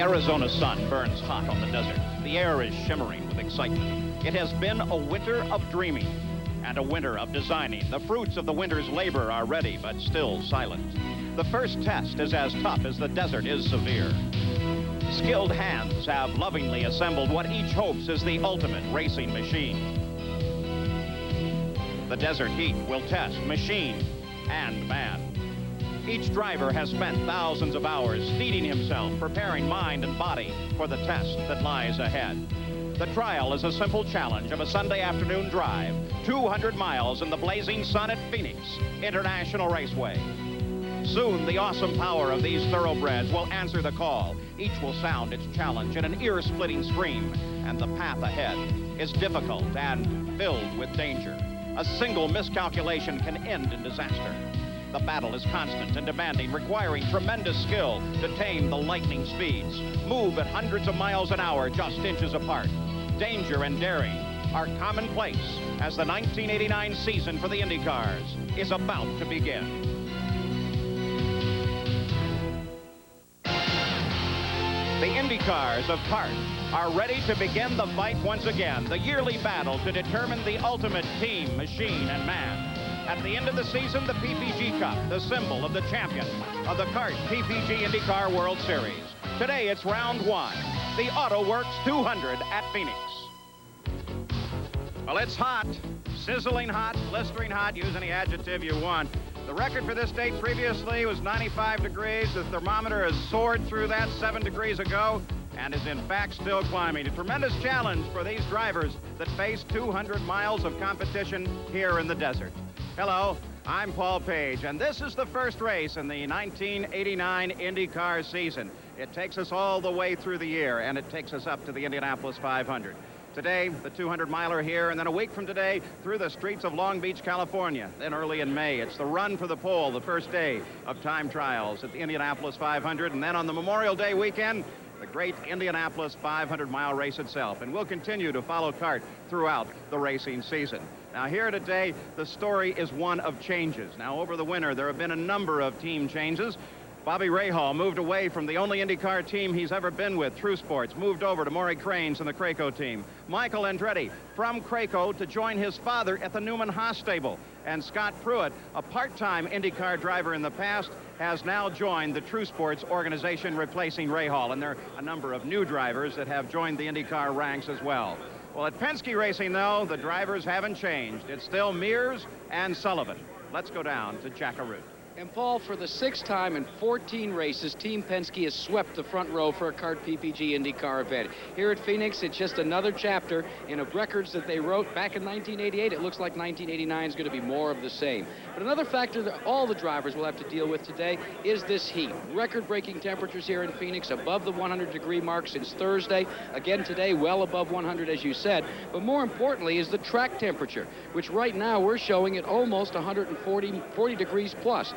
The Arizona sun burns hot on the desert. The air is shimmering with excitement. It has been a winter of dreaming and a winter of designing. The fruits of the winter's labor are ready, but still silent. The first test is as tough as the desert is severe. Skilled hands have lovingly assembled what each hopes is the ultimate racing machine. The desert heat will test machine and man. Each driver has spent thousands of hours feeding himself, preparing mind and body for the test that lies ahead. The trial is a simple challenge of a Sunday afternoon drive, 200 miles in the blazing sun at Phoenix International Raceway. Soon, the awesome power of these thoroughbreds will answer the call. Each will sound its challenge in an ear-splitting scream, and the path ahead is difficult and filled with danger. A single miscalculation can end in disaster. The battle is constant and demanding, requiring tremendous skill to tame the lightning speeds, move at hundreds of miles an hour just inches apart. Danger and daring are commonplace as the 1989 season for the IndyCars is about to begin. The IndyCars of CART are ready to begin the fight once again, the yearly battle to determine the ultimate team, machine, and man. At the end of the season, the PPG Cup, the symbol of the champion of the CART PPG IndyCar World Series. Today, it's round one, the AutoWorks 200 at Phoenix. Well, it's hot, sizzling hot, blistering hot, use any adjective you want. The record for this date previously was 95 degrees. The thermometer has soared through that 7 degrees ago and is in fact still climbing. A tremendous challenge for these drivers that face 200 miles of competition here in the desert. Hello, I'm Paul Page, and this is the first race in the 1989 IndyCar season. It takes us all the way through the year, and it takes us up to the Indianapolis 500. Today, the 200-miler here, and then a week from today, through the streets of Long Beach, California. Then early in May, it's the run for the pole, the first day of time trials at the Indianapolis 500. And then on the Memorial Day weekend, the great Indianapolis 500-mile race itself. And we'll continue to follow CART throughout the racing season. Now, here today, the story is one of changes. Now, over the winter, there have been a number of team changes. Bobby Rahal moved away from the only IndyCar team he's ever been with, True Sports, moved over to Maury Cranes and the Craco team. Michael Andretti from Craco to join his father at the Newman Haas stable. And Scott Pruitt, a part-time IndyCar driver in the past, has now joined the True Sports organization, replacing Rahal. And there are a number of new drivers that have joined the IndyCar ranks as well. Well, at Penske Racing, though, the drivers haven't changed. It's still Mears and Sullivan. Let's go down to Jack Arute. And Paul, for the 6th time in 14 races, Team Penske has swept the front row for a CART PPG IndyCar event. Here at Phoenix, it's just another chapter in records that they wrote back in 1988. It looks like 1989 is going to be more of the same. But another factor that all the drivers will have to deal with today is this heat. Record-breaking temperatures here in Phoenix, above the 100-degree mark since Thursday. Again today, well above 100, as you said. But more importantly is the track temperature, which right now we're showing at almost 140 degrees plus.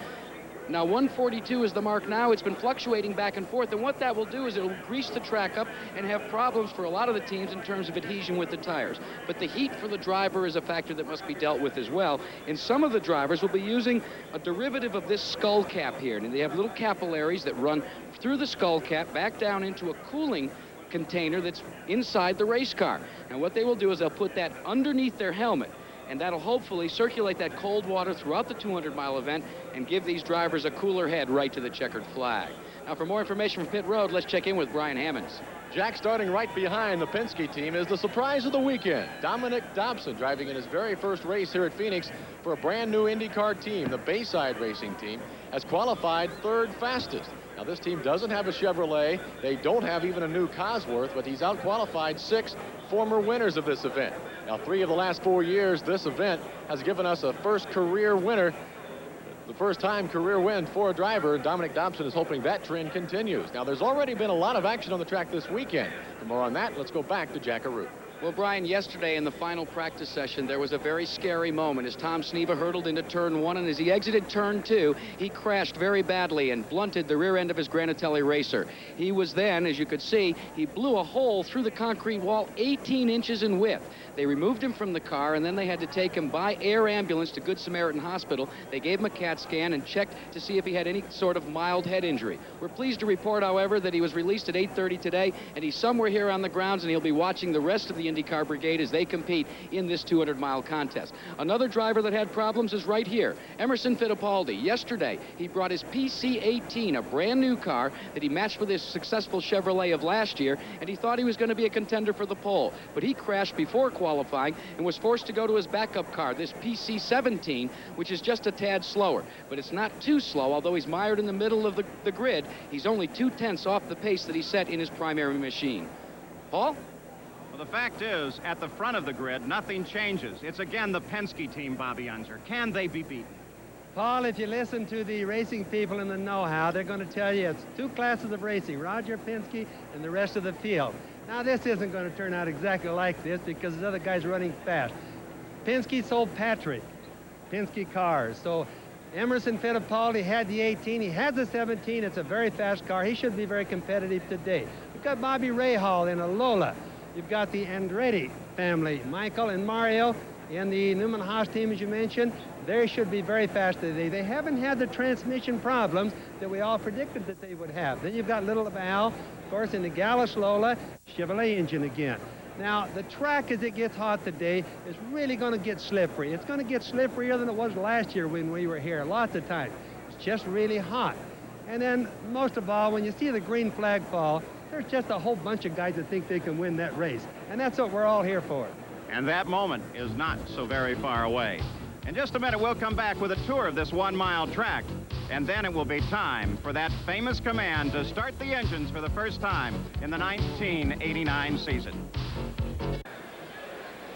Now, 142 is the mark now. It's been fluctuating back and forth, and what that will do is it'll grease the track up and have problems for a lot of the teams in terms of adhesion with the tires. But the heat for the driver is a factor that must be dealt with as well. And some of the drivers will be using a derivative of this skull cap here. And they have little capillaries that run through the skull cap back down into a cooling container that's inside the race car. And what they will do is they'll put that underneath their helmet, and that'll hopefully circulate that cold water throughout the 200-mile event and give these drivers a cooler head right to the checkered flag. Now, for more information from Pit Road, let's check in with Brian Hammonds. Jack, starting right behind the Penske team is the surprise of the weekend. Dominic Dobson driving in his very first race here at Phoenix for a brand new IndyCar team. The Bayside Racing team has qualified 3rd fastest. Now, this team doesn't have a Chevrolet. They don't have even a new Cosworth, but he's out-qualified 6 former winners of this event. Now, 3 of the last 4 years, this event has given us a first career winner, the first time career win for a driver. Dominic Dobson is hoping that trend continues. Now, there's already been a lot of action on the track this weekend. For more on that, let's go back to Jack Arute. Well, Brian, yesterday in the final practice session, there was a very scary moment as Tom Sneva hurtled into turn 1, and as he exited turn 2, he crashed very badly and blunted the rear end of his Granatelli racer. He was then, as you could see, he blew a hole through the concrete wall 18 inches in width. They removed him from the car, and then they had to take him by air ambulance to Good Samaritan Hospital. They gave him a CAT scan and checked to see if he had any sort of mild head injury. We're pleased to report, however, that he was released at 8:30 today, and he's somewhere here on the grounds, and he'll be watching the rest of the IndyCar brigade as they compete in this 200-mile contest. Another driver that had problems is right here, Emerson Fittipaldi. Yesterday, he brought his PC-18, a brand new car that he matched with his successful Chevrolet of last year, and he thought he was going to be a contender for the pole. But he crashed before qualifying and was forced to go to his backup car, this PC-17, which is just a tad slower. But it's not too slow, although he's mired in the middle of the grid. He's only 2/10 off the pace that he set in his primary machine. Paul? Well, the fact is, at the front of the grid, nothing changes. It's again the Penske team, Bobby Unser. Can they be beaten? Paul, if you listen to the racing people in the know-how, they're going to tell you it's two classes of racing, Roger Penske and the rest of the field. Now, this isn't going to turn out exactly like this because the other guy's running fast. Penske sold Patrick Penske cars, so Emerson Fittipaldi had the 18, he has the 17, it's a very fast car. He should be very competitive today. We've got Bobby Rahal in a Lola. You've got the Andretti family, Michael and Mario, in the Newman Haas team, as you mentioned. They should be very fast today. They haven't had the transmission problems that we all predicted that they would have. Then you've got Little Val, of course, in the Gallus Lola, Chevrolet engine again. Now, the track, as it gets hot today, is really going to get slippery. It's going to get slipperier than it was last year when we were here, lots of times. It's just really hot. And then, most of all, when you see the green flag fall, there's just a whole bunch of guys that think they can win that race. And that's what we're all here for. And that moment is not so very far away. In just a minute, we'll come back with a tour of this 1-mile track. And then it will be time for that famous command to start the engines for the first time in the 1989 season.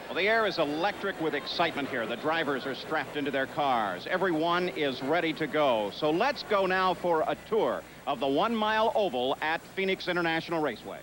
Well, the air is electric with excitement here. The drivers are strapped into their cars. Everyone is ready to go. So let's go now for a tour of the 1-mile oval at Phoenix International Raceway.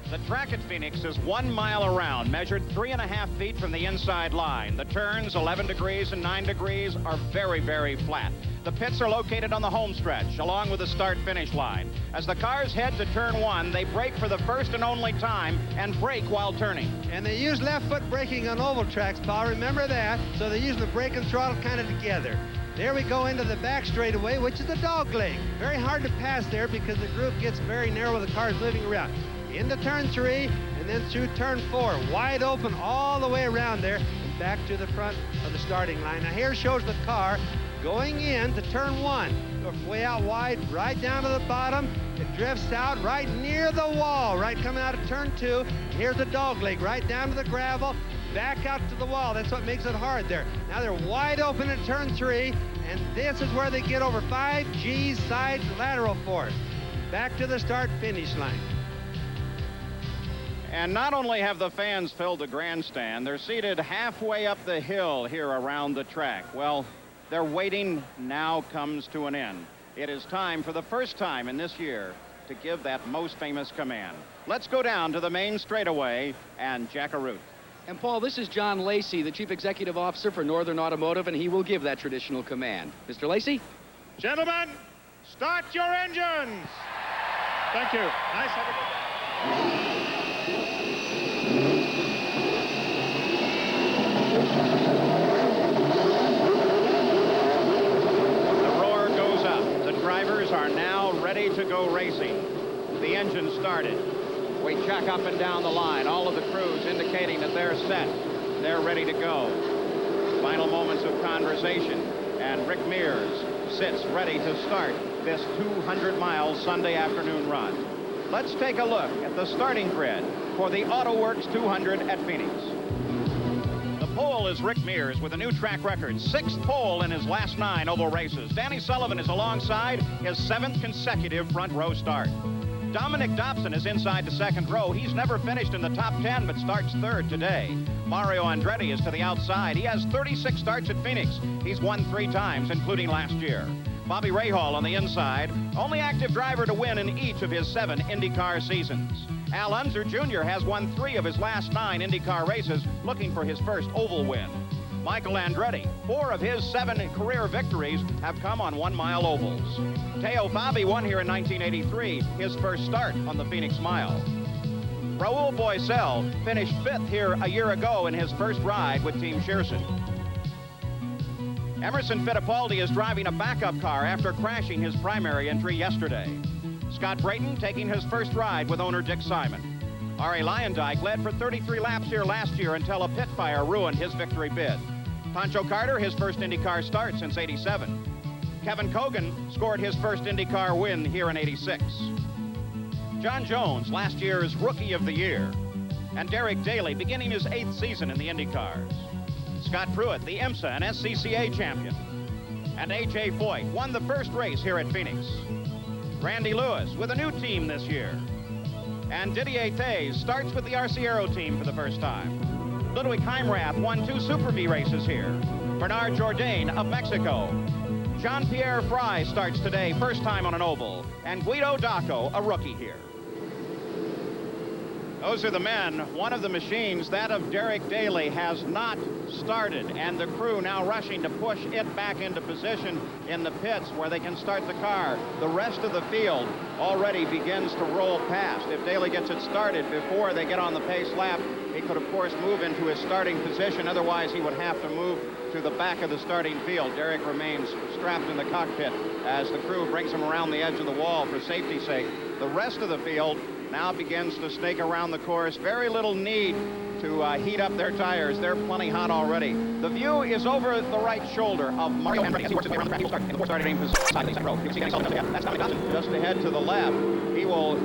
The track at Phoenix is 1 mile around, measured 3.5 feet from the inside line. The turns, 11 degrees and 9 degrees, are very, very flat. The pits are located on the home stretch, along with the start-finish line. As the cars head to turn 1, they brake for the first and only time and brake while turning. And they use left foot braking on oval tracks, Paul. Remember that. So they use the brake and throttle kind of together. There we go into the back straightaway, which is the dog leg. Very hard to pass there because the group gets very narrow with the cars moving around. Into turn 3, and then through turn 4, wide open all the way around there, and back to the front of the starting line. Now here shows the car going in to turn 1. Goes way out wide, right down to the bottom. It drifts out right near the wall, right coming out of turn 2. And here's the dog leg, right down to the gravel, back out to the wall. That's what makes it hard there. Now they're wide open at turn 3, and this is where they get over 5 G's side lateral force. Back to the start-finish line. And not only have the fans filled the grandstand, they're seated halfway up the hill here around the track. Well, their waiting now comes to an end. It is time for the first time in this year to give that most famous command. Let's go down to the main straightaway and jack a route. And Paul, this is John Lacey, the Chief Executive Officer for Northern Automotive, and he will give that traditional command. Mr. Lacey? Gentlemen, start your engines! Thank you. Nice, have a good day. Drivers are now ready to go racing. The engine started. We check up and down the line. All of the crews indicating that they're set. They're ready to go. Final moments of conversation. And Rick Mears sits ready to start this 200-mile Sunday afternoon run. Let's take a look at the starting grid for the AutoWorks 200 at Phoenix. Pole is Rick Mears with a new track record, 6th pole in his last 9 oval races. Danny Sullivan is alongside his 7th consecutive front row start. Dominic Dobson is inside the 2nd row. He's never finished in the top 10, but starts 3rd today. Mario Andretti is to the outside. He has 36 starts at Phoenix. He's won 3 times, including last year. Bobby Rahal on the inside, only active driver to win in each of his 7 IndyCar seasons. Al Unser Jr. has won 3 of his last 9 IndyCar races, looking for his first oval win. Michael Andretti, 4 of his 7 career victories have come on 1-mile ovals. Teo Fabi won here in 1983, his first start on the Phoenix Mile. Raul Boesel finished 5th here a year ago in his first ride with Team Shearson. Emerson Fittipaldi is driving a backup car after crashing his primary entry yesterday. Scott Brayton taking his first ride with owner Dick Simon. Arie Luyendyk led for 33 laps here last year until a pit fire ruined his victory bid. Pancho Carter, his first IndyCar start since '87. Kevin Cogan scored his first IndyCar win here in '86. John Jones, last year's Rookie of the Year. And Derek Daly beginning his 8th season in the IndyCars. Scott Pruitt, the IMSA and SCCA champion. And A.J. Foyt won the first race here at Phoenix. Randy Lewis with a new team this year. And Didier Thays starts with the Arciero team for the first time. Ludwig Heimrath won 2 Super V races here. Bernard Jourdain of Mexico. Jean-Pierre Frey starts today, first time on an oval. And Guido Dacco, a rookie here. Those are the men. One of the machines, that of Derek Daly, has not started, and the crew now rushing to push it back into position in the pits where they can start the car. The rest of the field already begins to roll past. If Daly gets it started before they get on the pace lap, he could, of course, move into his starting position. Otherwise, he would have to move to the back of the starting field. Derek remains strapped in the cockpit as the crew brings him around the edge of the wall for safety's sake. The rest of the field now begins to snake around the course. Very little need to heat up their tires. They're plenty hot already. The view is over the right shoulder of Mario Andretti as he works his way around the track. He will start in the starting position. You'll see Danny Sullivan. That's Tommy Dawson just ahead to the left. He will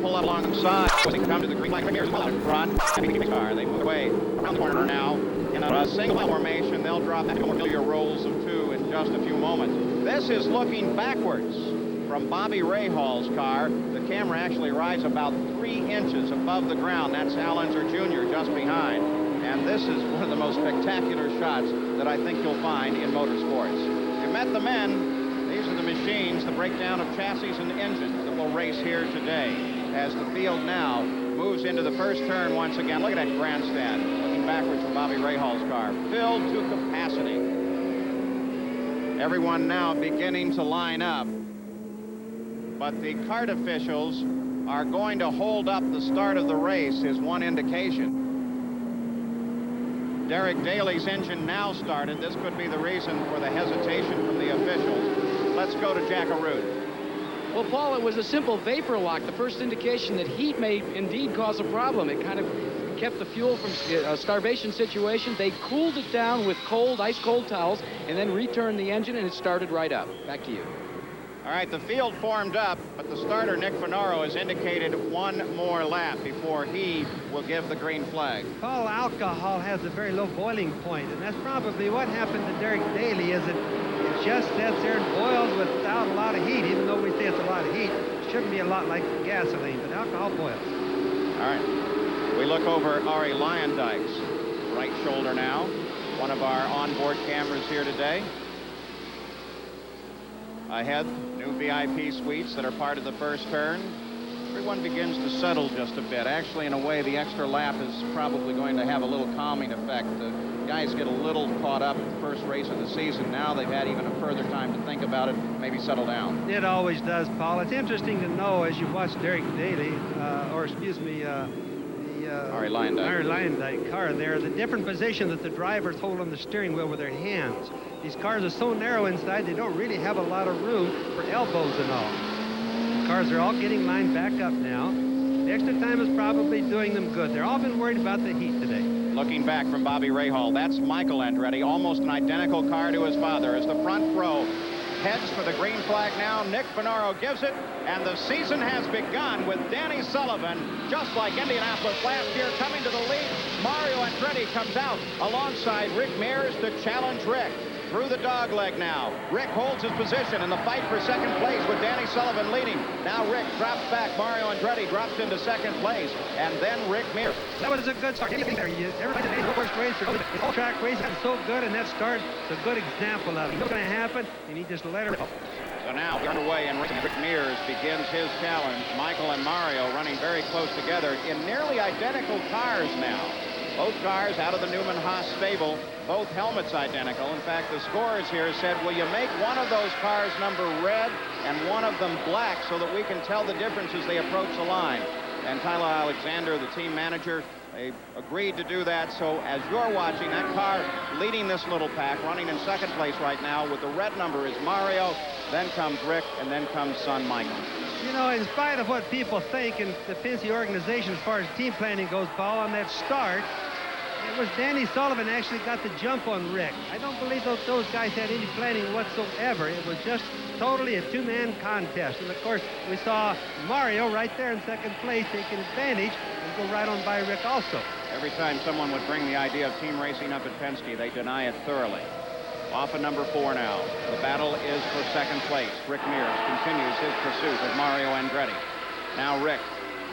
pull up alongside as they come to the green flag. Premier's well out in front. Car. They move away around the corner now. In a single formation, they'll drop into more familiar rolls of 2 in just a few moments. This is looking backwards from Bobby Rahal's car. The camera actually rides about 3 inches above the ground. That's Al Unser Jr. just behind. And this is one of the most spectacular shots that I think you'll find in motorsports. You've met the men. These are the machines, the breakdown of chassis and engines that will race here today. As the field now moves into the first turn once again. Look at that grandstand. Looking backwards from Bobby Rahal's car. Filled to capacity. Everyone now beginning to line up. But the CART officials are going to hold up the start of the race is one indication. Derek Daly's engine now started. This could be the reason for the hesitation from the officials. Let's go to Jack Arute. Well, Paul, it was a simple vapor lock. The first indication that heat may indeed cause a problem. It kind of kept the fuel from a starvation situation. They cooled it down with cold, ice-cold towels, and then returned the engine, and it started right up. Back to you. All right, the field formed up, but the starter, Nick Finaro, has indicated 1 more lap before he will give the green flag. Paul, alcohol has a very low boiling point, and that's probably what happened to Derek Daly, is it just sits there and boils without a lot of heat. Even though we say it's a lot of heat, it shouldn't be a lot like gasoline, but alcohol boils. All right, we look over Arie Luyendyk's right shoulder now. One of our onboard cameras here today. Ahead, new VIP suites that are part of the first turn. Everyone begins to settle just a bit. Actually, in a way, the extra lap is probably going to have a little calming effect. The guys get a little caught up at the first race of the season. Now they've had even a further time to think about it, maybe settle down. It always does, Paul. It's interesting to know as you watch Derek Daly, Arie Luyendyk car there, the different position that the drivers hold on the steering wheel with their hands. These cars are so narrow inside, they don't really have a lot of room for elbows and all. The cars are all getting lined back up now. The extra time is probably doing them good. They're all been worried about the heat today. Looking back from Bobby Rahal, that's Michael Andretti, almost an identical car to his father. As the front row heads for the green flag now, Nick Finaro gives it, and the season has begun with Danny Sullivan, just like Indianapolis last year, coming to the lead. Mario Andretti comes out alongside Rick Mears to challenge Rick. Through the dog leg now. Rick holds his position in the fight for second place with Danny Sullivan leading. Now Rick drops back. Mario Andretti drops into second place. And then Rick Mears. That was a good start. Everybody today's first race, the track race is so good, and that start is a good example of it. What's going to happen, and he just let her. So now we're underway, and Rick Mears begins his challenge. Michael and Mario running very close together in nearly identical cars now. Both cars out of the Newman-Haas stable, both helmets identical. In fact, the scorers here said, will you make one of those cars number red and one of them black so that we can tell the difference as they approach the line? And Tyler Alexander, the team manager, they agreed to do that. So as you're watching, that car leading this little pack, running in second place right now with the red number is Mario, then comes Rick, and then comes son Michael. You know, in spite of what people think in the Penske organization as far as team planning goes, Paul, on that start, it was Danny Sullivan actually got the jump on Rick. I don't believe those guys had any planning whatsoever. It was just totally a two-man contest. And, of course, we saw Mario right there in second place taking advantage and go right on by Rick also. Every time someone would bring the idea of team racing up at Penske, they deny it thoroughly. Off of number 4 now. The battle is for second place. Rick Mears continues his pursuit of Mario Andretti. Now Rick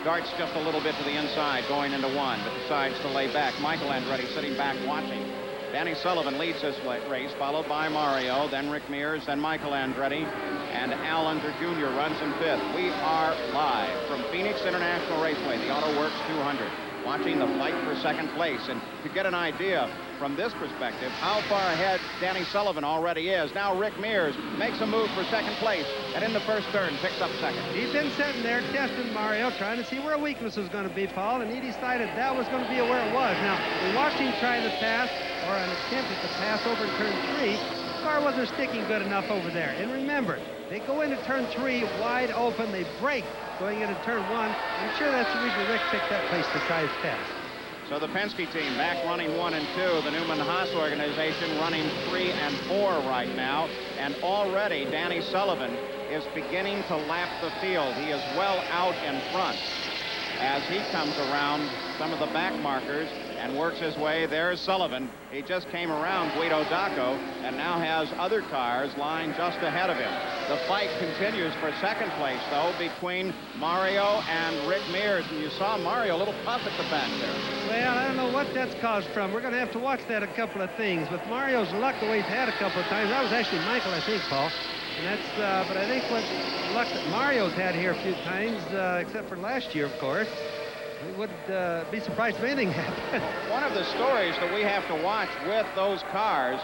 darts just a little bit to the inside going into 1, but decides to lay back. Michael Andretti sitting back watching. Danny Sullivan leads this race, followed by Mario, then Rick Mears, then Michael Andretti, and Al Unser Jr. runs in 5th. We are live from Phoenix International Raceway, the Auto Works 200, watching the fight for second place. And to get an idea from this perspective how far ahead Danny Sullivan already is, now Rick Mears makes a move for second place, and in the first turn picks up second. He's been sitting there testing Mario, trying to see where a weakness was going to be, Paul, and he decided that was going to be where it was. Now, we watched him try the pass, or an attempt at the pass over in turn 3. The car wasn't sticking good enough over there. And remember, they go into turn 3 wide open, they break going into turn 1. I'm sure that's the reason Rick picked that place besides pass. So the Penske team back running 1 and 2. The Newman-Haas organization running 3 and 4 right now. And already Danny Sullivan is beginning to lap the field. He is well out in front as he comes around some of the back markers and works his way. There's Sullivan. He just came around Guido Dacco and now has other cars lying just ahead of him. The fight continues for second place, though, between Mario and Rick Mears. And you saw Mario a little puff at the back there. Well, I don't know what that's caused from. We're going to have to watch that a couple of things. With Mario's luck the way he's had a couple of times, that was actually Michael, I think, Paul. And that's, but I think what luck that Mario's had here a few times, except for last year, of course, we would be surprised if anything happened. One of the stories that we have to watch with those cars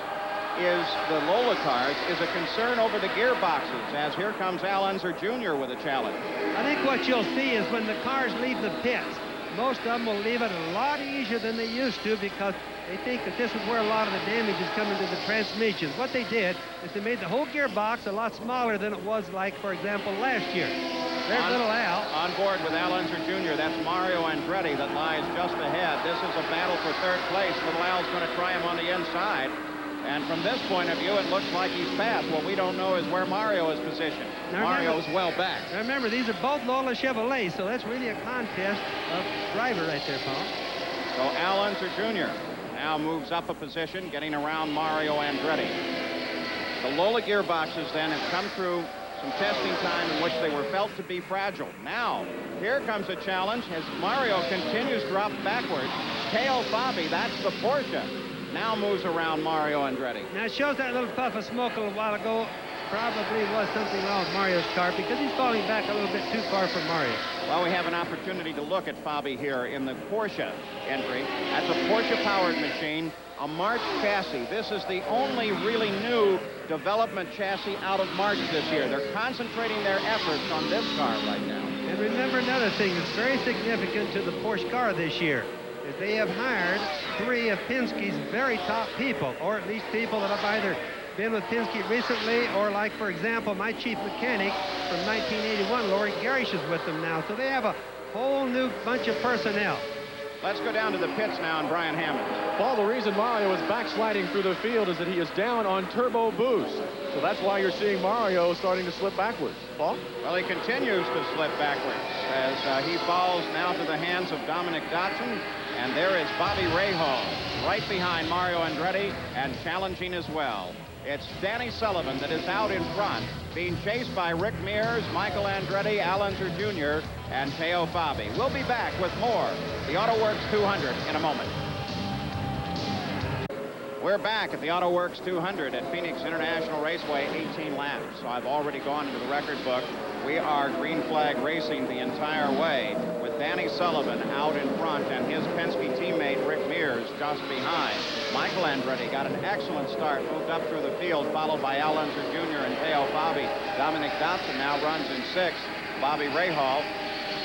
is the Lola cars is a concern over the gearboxes, as here comes Al Unser Jr. with a challenge. I think what you'll see is when the cars leave the pits, most of them will leave it a lot easier than they used to because they think that this is where a lot of the damage is coming to the transmissions. What they did is they made the whole gearbox a lot smaller than it was, like, for example, last year. There's little Al. On board with Al Unser Jr., that's Mario Andretti that lies just ahead. This is a battle for third place. Little Al's going to try him on the inside. And from this point of view, it looks like he's passed. What we don't know is where Mario is positioned. Mario's well back. Remember, these are both Lola Chevrolets, so that's really a contest of driver right there, Paul. So Al Unser Jr. now moves up a position, getting around Mario Andretti. The Lola gearboxes then have come through some testing time in which they were felt to be fragile. Now, here comes a challenge as Mario continues to drop backwards. Teo Fabi, that's the Porsche, now moves around Mario Andretti. Now, it shows that little puff of smoke a little while ago probably was something wrong with Mario's car because he's falling back a little bit too far from Mario. Well, we have an opportunity to look at Fabi here in the Porsche entry. That's a Porsche-powered machine, a March chassis. This is the only really new development chassis out of March this year. They're concentrating their efforts on this car right now. And remember another thing that's very significant to the Porsche car this year is they have hired 3 of Penske's very top people, or at least people that have either been with Penske recently, or like, for example, my chief mechanic from 1981, Laurie Garish, is with them now. So they have a whole new bunch of personnel. Let's go down to the pits now and Brian Hammond. Paul, the reason Mario is backsliding through the field is that he is down on turbo boost. So that's why you're seeing Mario starting to slip backwards. Paul? Well, he continues to slip backwards as he falls now to the hands of Dominic Dotson. And there is Bobby Rahal right behind Mario Andretti and challenging as well. It's Danny Sullivan that is out in front, being chased by Rick Mears, Michael Andretti, Al Unser Jr., and Teo Fabi. We'll be back with more The Auto Works 200 in a moment. We're back at the Auto Works 200 at Phoenix International Raceway, 18 laps. So I've already gone into the record book. We are green flag racing the entire way with Danny Sullivan out in front and his Penske teammate Rick Mears just behind. Michael Andretti got an excellent start, moved up through the field, followed by Al Unser Jr. and Teo Bobby. Dominic Dobson now runs in 6th. Bobby Rahal,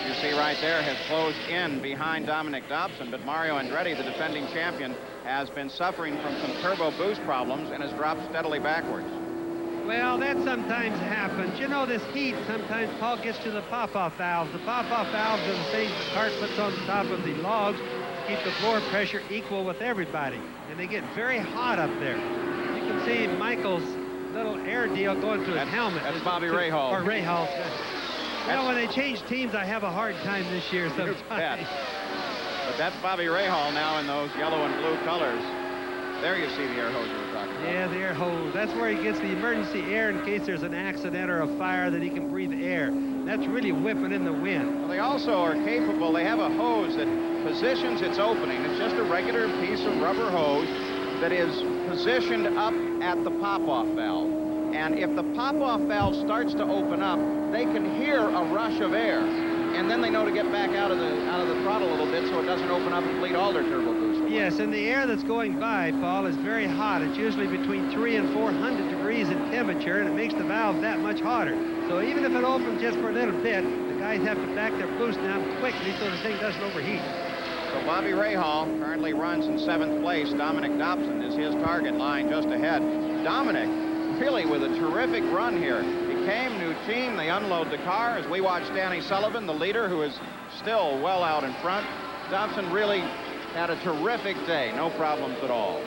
you see right there, has closed in behind Dominic Dobson, but Mario Andretti, the defending champion, has been suffering from some turbo boost problems and has dropped steadily backwards. Well, that sometimes happens. You know, this heat, sometimes Paul gets to the pop-off valves. The pop-off valves are the things the cart puts on top of the logs to keep the floor pressure equal with everybody. And they get very hot up there. You can see Michael's little air deal going through his helmet. That's Bobby Rahal. Or Rahal. You know, when they change teams, I have a hard time this year sometimes. But that's Bobby Rahal now in those yellow and blue colors. There you see the air hose we were talking about. Yeah, the air hose. That's where he gets the emergency air in case there's an accident or a fire that he can breathe air. That's really whipping in the wind. Well, they also are capable. They have a hose that positions its opening. It's just a regular piece of rubber hose that is positioned up at the pop-off valve. And if the pop-off valve starts to open up, they can hear a rush of air. And then they know to get back out of the throttle a little bit so it doesn't open up and bleed all their turbo boost away. Yes, and the air that's going by, Paul, is very hot. It's usually between 300 and 400 degrees in temperature, and it makes the valve that much hotter. So even if it opens just for a little bit, the guys have to back their boost down quickly so the thing doesn't overheat. So Bobby Rahal currently runs in 7th place. Dominic Dobson is his target, lying just ahead. Dominic, really with a terrific run here. He came, new team, they unload the car as we watch Danny Sullivan, the leader, who is still well out in front. Dobson really had a terrific day, no problems at all.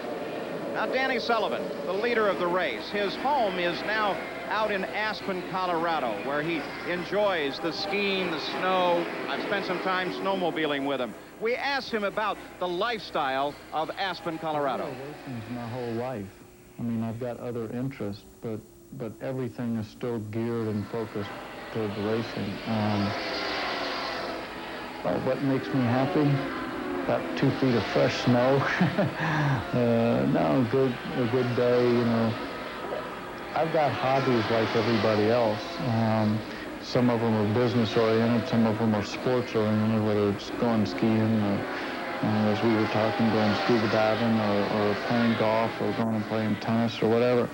Now Danny Sullivan, the leader of the race, his home is now out in Aspen, Colorado, where he enjoys the skiing, the snow. I've spent some time snowmobiling with him. We asked him about the lifestyle of Aspen, Colorado. Racing's my whole life. I mean, I've got other interests, but everything is still geared and focused toward the racing. What makes me happy? About 2 feet of fresh snow. No, a good day, you know. I've got hobbies like everybody else. Some of them are business-oriented, some of them are sports-oriented, whether it's going skiing or, as we were talking, going scuba diving or playing golf or going and playing tennis or whatever.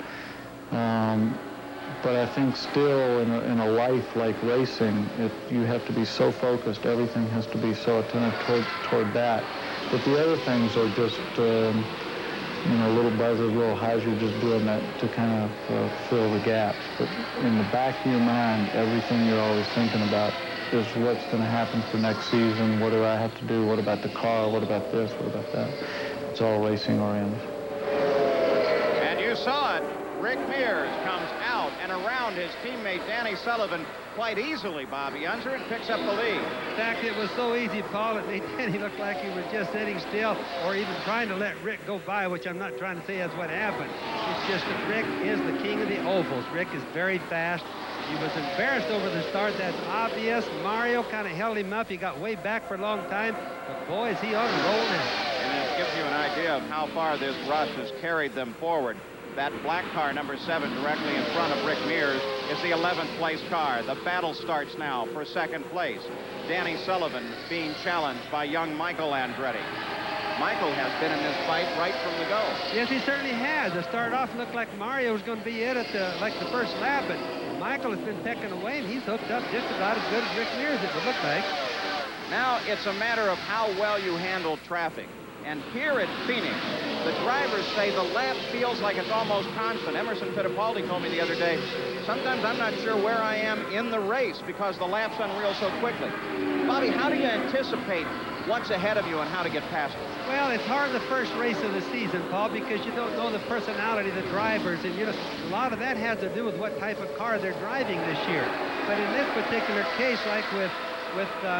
But I think still in a life like racing, you have to be so focused. Everything has to be so attentive toward that. But the other things are just, you know, little buzzes, little highs. You're just doing that to kind of fill the gaps. But in the back of your mind, everything you're always thinking about is what's going to happen for next season. What do I have to do? What about the car? What about this? What about that? It's all racing oriented. And you saw it. Rick Mears comes out and around his teammate Danny Sullivan quite easily, Bobby Unser, and picks up the lead. In fact, it was so easy, Paul, it made Danny look like he was just sitting still or even trying to let Rick go by, which I'm not trying to say that's what happened. It's just that Rick is the king of the ovals. Rick is very fast. He was embarrassed over the start. That's obvious. Mario kind of held him up. He got way back for a long time. But, boy, is he on a roll now. And it gives you an idea of how far this rush has carried them forward. That black car, number 7, directly in front of Rick Mears, is the 11th place car. The battle starts now for 2nd place. Danny Sullivan being challenged by young Michael Andretti. Michael has been in this fight right from the go. Yes, he certainly has. To start off, it looked like Mario was going to be in at the first lap, but Michael has been pecking away, and he's hooked up just about as good as Rick Mears, it would look like. Now it's a matter of how well you handle traffic. And here at Phoenix, the drivers say the lap feels like it's almost constant. Emerson Fittipaldi told me the other day, sometimes I'm not sure where I am in the race because the lap's unreal so quickly. Bobby, how do you anticipate what's ahead of you and how to get past it? Well, it's hard the first race of the season, Paul, because you don't know the personality of the drivers, and you know a lot of that has to do with what type of car they're driving this year. But in this particular case, like with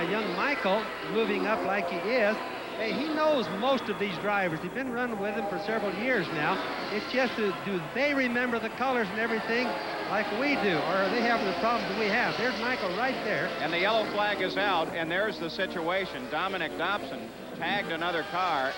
young Michael moving up like he is, hey, he knows most of these drivers. He's been running with them for several years now. It's just do they remember the colors and everything like we do, or are they having the problems that we have? There's Michael right there. And the yellow flag is out, and there's the situation. Dominic Dobson tagged another car,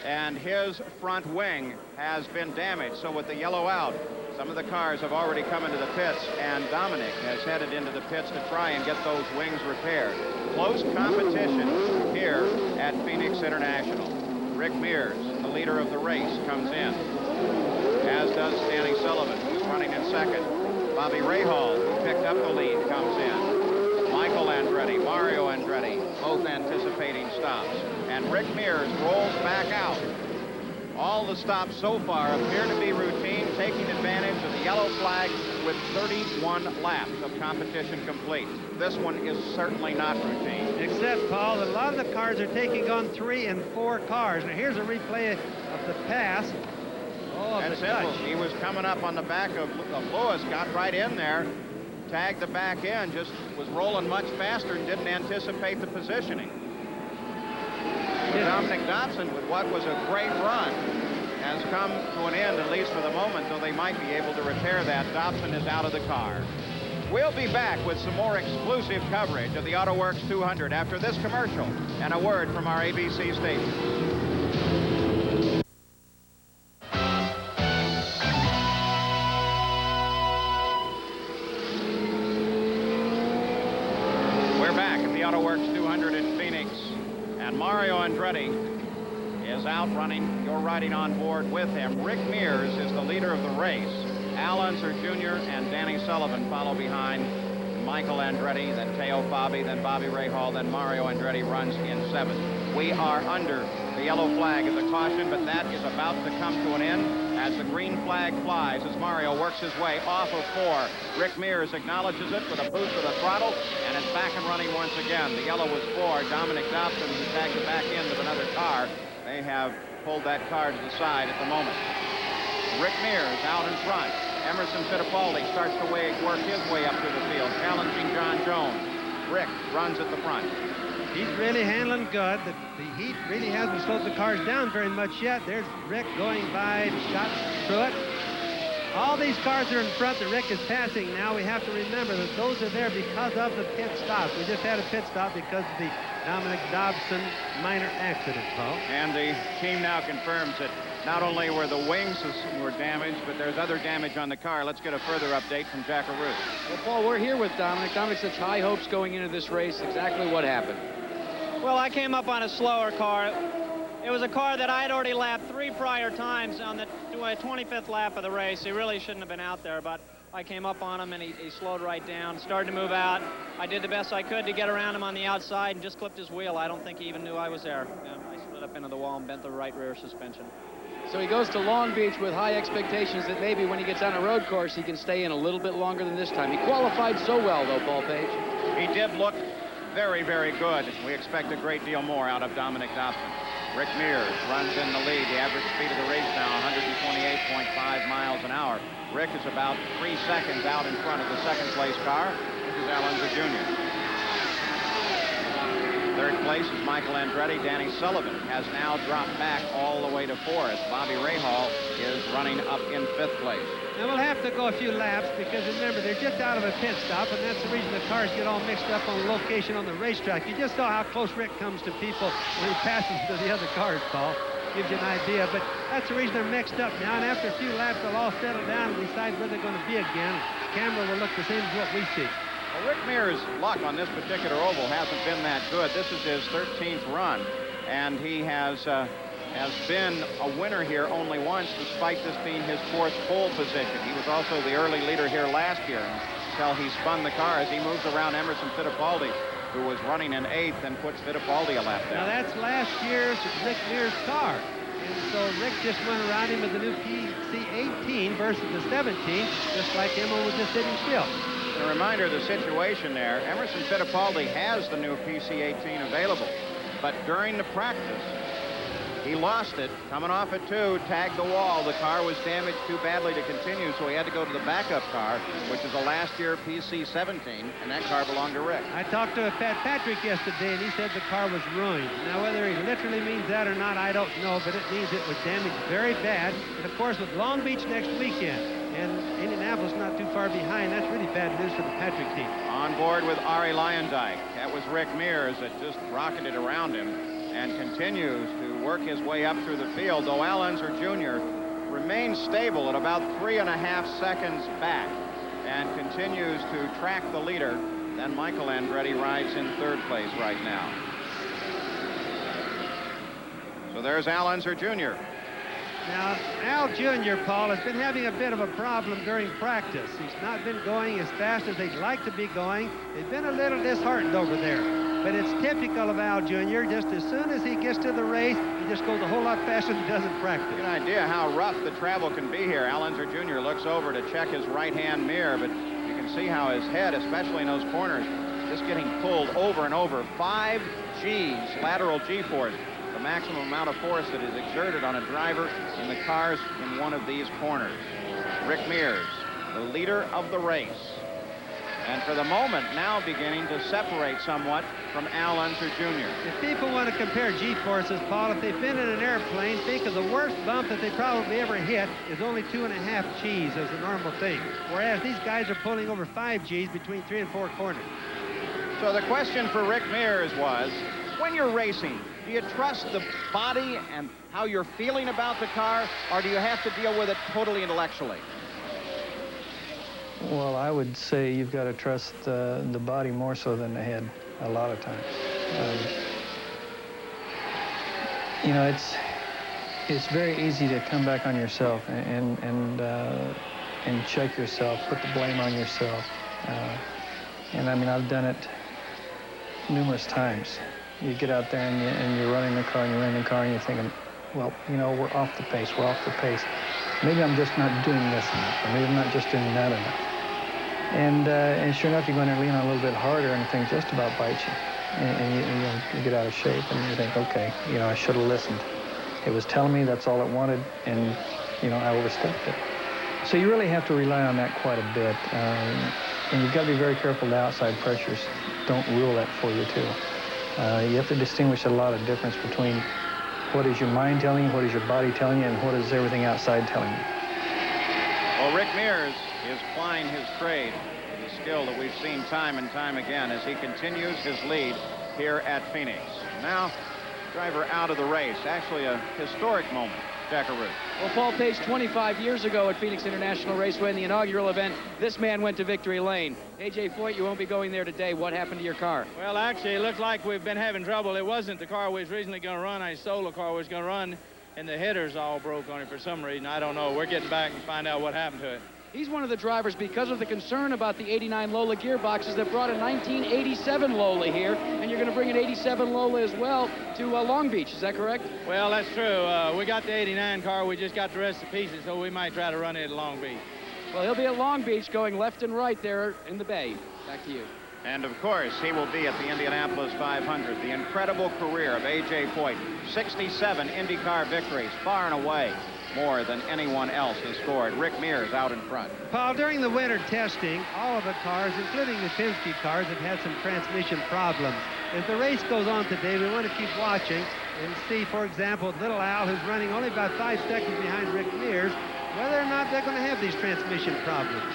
and his front wing has been damaged. So with the yellow out, some of the cars have already come into the pits, and Dominic has headed into the pits to try and get those wings repaired. Close competition here at Phoenix International. Rick Mears, the leader of the race, comes in, as does Danny Sullivan, who's running in second. Bobby Rahal, who picked up the lead, comes in. Michael Andretti, Mario Andretti, both anticipating stops. And Rick Mears rolls back out. All the stops so far appear to be routine, taking advantage of the yellow flag with 31 laps of competition complete. This one is certainly not routine. Except, Paul, that a lot of the cars are taking on 3 and 4 cars. Now, here's a replay of the pass. Oh, That's simple. He was coming up on the back of Lewis, got right in there, tagged the back end, just was rolling much faster and didn't anticipate the positioning. Dominic Dobson, with what was a great run, has come to an end, at least for the moment, so they might be able to repair that. Dobson is out of the car. We'll be back with some more exclusive coverage of the AutoWorks 200 after this commercial and a word from our ABC station. AutoWorks 200 in Phoenix, and Mario Andretti is out running. You're riding on board with him. Rick Mears is the leader of the race. Al Unser Jr. and Danny Sullivan follow behind Michael Andretti, then Teo Fabi, then Bobby Rahal, then Mario Andretti runs in 7th. We are under the yellow flag as a caution, but that is about to come to an end as the green flag flies as Mario works his way off of 4. Rick Mears acknowledges it with a boost of the throttle, and it's back and running once again. The yellow was 4. Dominic Dobson, who tagged the back end of another car. They have pulled that car to the side at the moment. Rick Mears out in front. Emerson Fittipaldi starts to work his way up through the field, challenging John Jones. Rick runs at the front. He's really handling good. The heat really hasn't slowed the cars down very much yet. There's Rick going by, shot through it. All these cars are in front that Rick is passing now. We have to remember that those are there because of the pit stops. We just had a pit stop because of the Dominic Dobson minor accident, Paul. And the team now confirms that not only were the wings were damaged, but there's other damage on the car. Let's get a further update from Jack Arute. Well, Paul, we're here with Dominic. Dominic says high hopes going into this race. Exactly what happened? Well, I came up on a slower car. It was a car that I had already lapped 3 prior times on the 25th lap of the race. He really shouldn't have been out there, but I came up on him and he slowed right down, started to move out. I did the best I could to get around him on the outside and just clipped his wheel. I don't think he even knew I was there. I slid up into the wall and bent the right rear suspension. So he goes to Long Beach with high expectations that maybe when he gets on a road course, he can stay in a little bit longer than this time. He qualified so well, though, Paul Page. He did look very, very good. We expect a great deal more out of Dominic Dobson. Rick Mears runs in the lead. The average speed of the race now, 128.5 miles an hour. Rick is about 3 seconds out in front of the second-place car. This is Al Unser Jr. Third place is Michael Andretti. Danny Sullivan has now dropped back all the way to 4th. Bobby Rahal is running up in 5th place. Now, we'll have to go a few laps because, remember, they're just out of a pit stop, and that's the reason the cars get all mixed up on the location on the racetrack. You just saw how close Rick comes to people when he passes to the other cars, Paul. Gives you an idea, but that's the reason they're mixed up now, and after a few laps, they'll all settle down and decide where they're going to be again. The camera will look the same as what we see. Well, Rick Mears' luck on this particular oval hasn't been that good. This is his 13th run, and he has been a winner here only once, despite this being his 4th pole position. He was also the early leader here last year until he spun the car as he moves around Emerson Fittipaldi, who was running in 8th and puts Fittipaldi a lap down. Now, that's last year's Rick Mears' car. And so Rick just went around him with the new PC-18 versus the 17, just like Emma was just sitting still. A reminder of the situation there. Emerson Fittipaldi has the new PC-18 available, but during the practice, he lost it, coming off at 2, tagged the wall. The car was damaged too badly to continue, so he had to go to the backup car, which is a last year PC-17, and that car belonged to Rick. I talked to Pat Patrick yesterday, and he said the car was ruined. Now, whether he literally means that or not, I don't know, but it means it was damaged very bad. And, of course, with Long Beach next weekend, and Indianapolis not too far behind, that's really bad news for the Patrick team. On board with Arie Luyendyk. That was Rick Mears that just rocketed around him and continues to work his way up through the field, though Al Unser Jr. remains stable at about 3.5 seconds back and continues to track the leader. Then Michael Andretti rides in third place right now. So there's Al Unser Jr. Now, Al Jr., Paul, has been having a bit of a problem during practice. He's not been going as fast as he'd like to be going. He's been a little disheartened over there. But it's typical of Al Jr. Just as soon as he gets to the race, he just goes a whole lot faster than he does in practice. Get an idea how rough the travel can be here. Al Unser Jr. looks over to check his right-hand mirror, but you can see how his head, especially in those corners, is just getting pulled over and over. 5 G's, lateral G-force. The maximum amount of force that is exerted on a driver in the cars in one of these corners. Rick Mears, the leader of the race. And for the moment, now beginning to separate somewhat from Al Unser Jr. If people want to compare G-forces, Paul, if they've been in an airplane, think of the worst bump that they probably ever hit is only 2.5 G's as a normal thing. Whereas these guys are pulling over 5 G's between 3 and 4 corners. So the question for Rick Mears was, when you're racing, do you trust the body and how you're feeling about the car, or do you have to deal with it totally intellectually? Well, I would say you've got to trust the body more so than the head a lot of times. You know, it's very easy to come back on yourself and check yourself, put the blame on yourself. And I mean, I've done it numerous times. You get out there and you're running the car and you're in the car and you're thinking, well, you know, we're off the pace, we're off the pace. Maybe I'm just not doing this enough, or maybe I'm not just doing that enough. And sure enough, you're going to lean on a little bit harder and things just about bite you. And you get out of shape and you think, okay, you know, I should have listened. It was telling me that's all it wanted, and, you know, I overstepped it. So you really have to rely on that quite a bit. And you've got to be very careful the outside pressures don't rule that for you, too. You have to distinguish a lot of difference between what is your mind telling you, what is your body telling you, and what is everything outside telling you. Well, Rick Mears is plying his trade with a skill that we've seen time and time again as he continues his lead here at Phoenix. Now, driver out of the race. Actually, a historic moment. Jackaroo. Well, Paul Pace, 25 years ago at Phoenix International Raceway in the inaugural event, this man went to victory lane. A.J. Foyt, you won't be going there today. What happened to your car? Well, actually, it looked like we've been having trouble. It wasn't the car we was originally going to run. I sold the car we was going to run, and the headers all broke on it for some reason. I don't know. We're getting back and find out what happened to it. He's one of the drivers because of the concern about the 89 Lola gearboxes that brought a 1987 Lola here, and you're going to bring an 87 Lola as well to Long Beach. Is that correct? Well, that's true. We got the 89 car. We just got the rest of the pieces, so we might try to run it at Long Beach. Well, he'll be at Long Beach going left and right there in the bay. Back to you. And, of course, he will be at the Indianapolis 500. The incredible career of A.J. Foyt. 67 IndyCar victories, far and away more than anyone else has scored. Rick Mears out in front. Paul, during the winter testing, all of the cars, including the Penske cars, have had some transmission problems. As the race goes on today, we want to keep watching and see, for example, Little Al, who's running only about 5 seconds behind Rick Mears, whether or not they're going to have these transmission problems.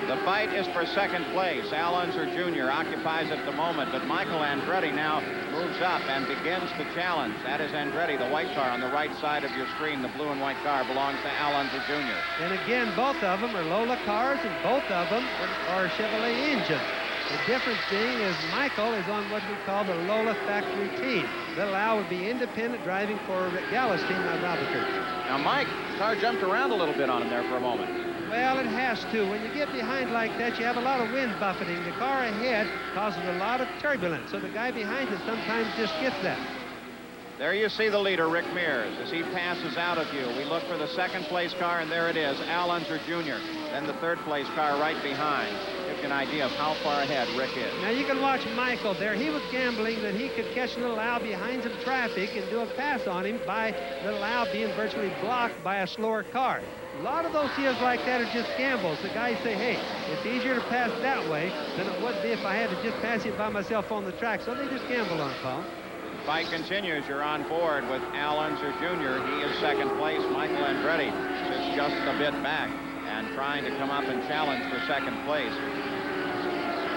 The fight is for second place. Al Unser Jr. occupies it at the moment, but Michael Andretti now moves up and begins the challenge. That is Andretti, the white car on the right side of your screen. The blue and white car belongs to Al Unser Jr. And again, both of them are Lola cars, and both of them are Chevrolet engines. The difference being is Michael is on what we call the Lola factory team. Little Al would be independent driving for Rick Gallo's team out of Albuquerque. Now, Mike, the car jumped around a little bit on him there for a moment. Well, it has to. When you get behind like that, you have a lot of wind buffeting. The car ahead causes a lot of turbulence, so the guy behind it sometimes just gets that. There you see the leader, Rick Mears, as he passes out of you. We look for the second place car, and there it is, Al Unser Jr. Then the third place car right behind. Gives you an idea of how far ahead Rick is. Now you can watch Michael there. He was gambling that he could catch Little Al behind some traffic and do a pass on him by Little Al being virtually blocked by a slower car. A lot of those deals like that are just gambles. The guys say, hey, it's easier to pass that way than it would be if I had to just pass it by myself on the track. So they just gamble on it, Paul. Fight continues. You're on board with Al Unser Jr. He is second place. Michael Andretti sits just a bit back and trying to come up and challenge for second place.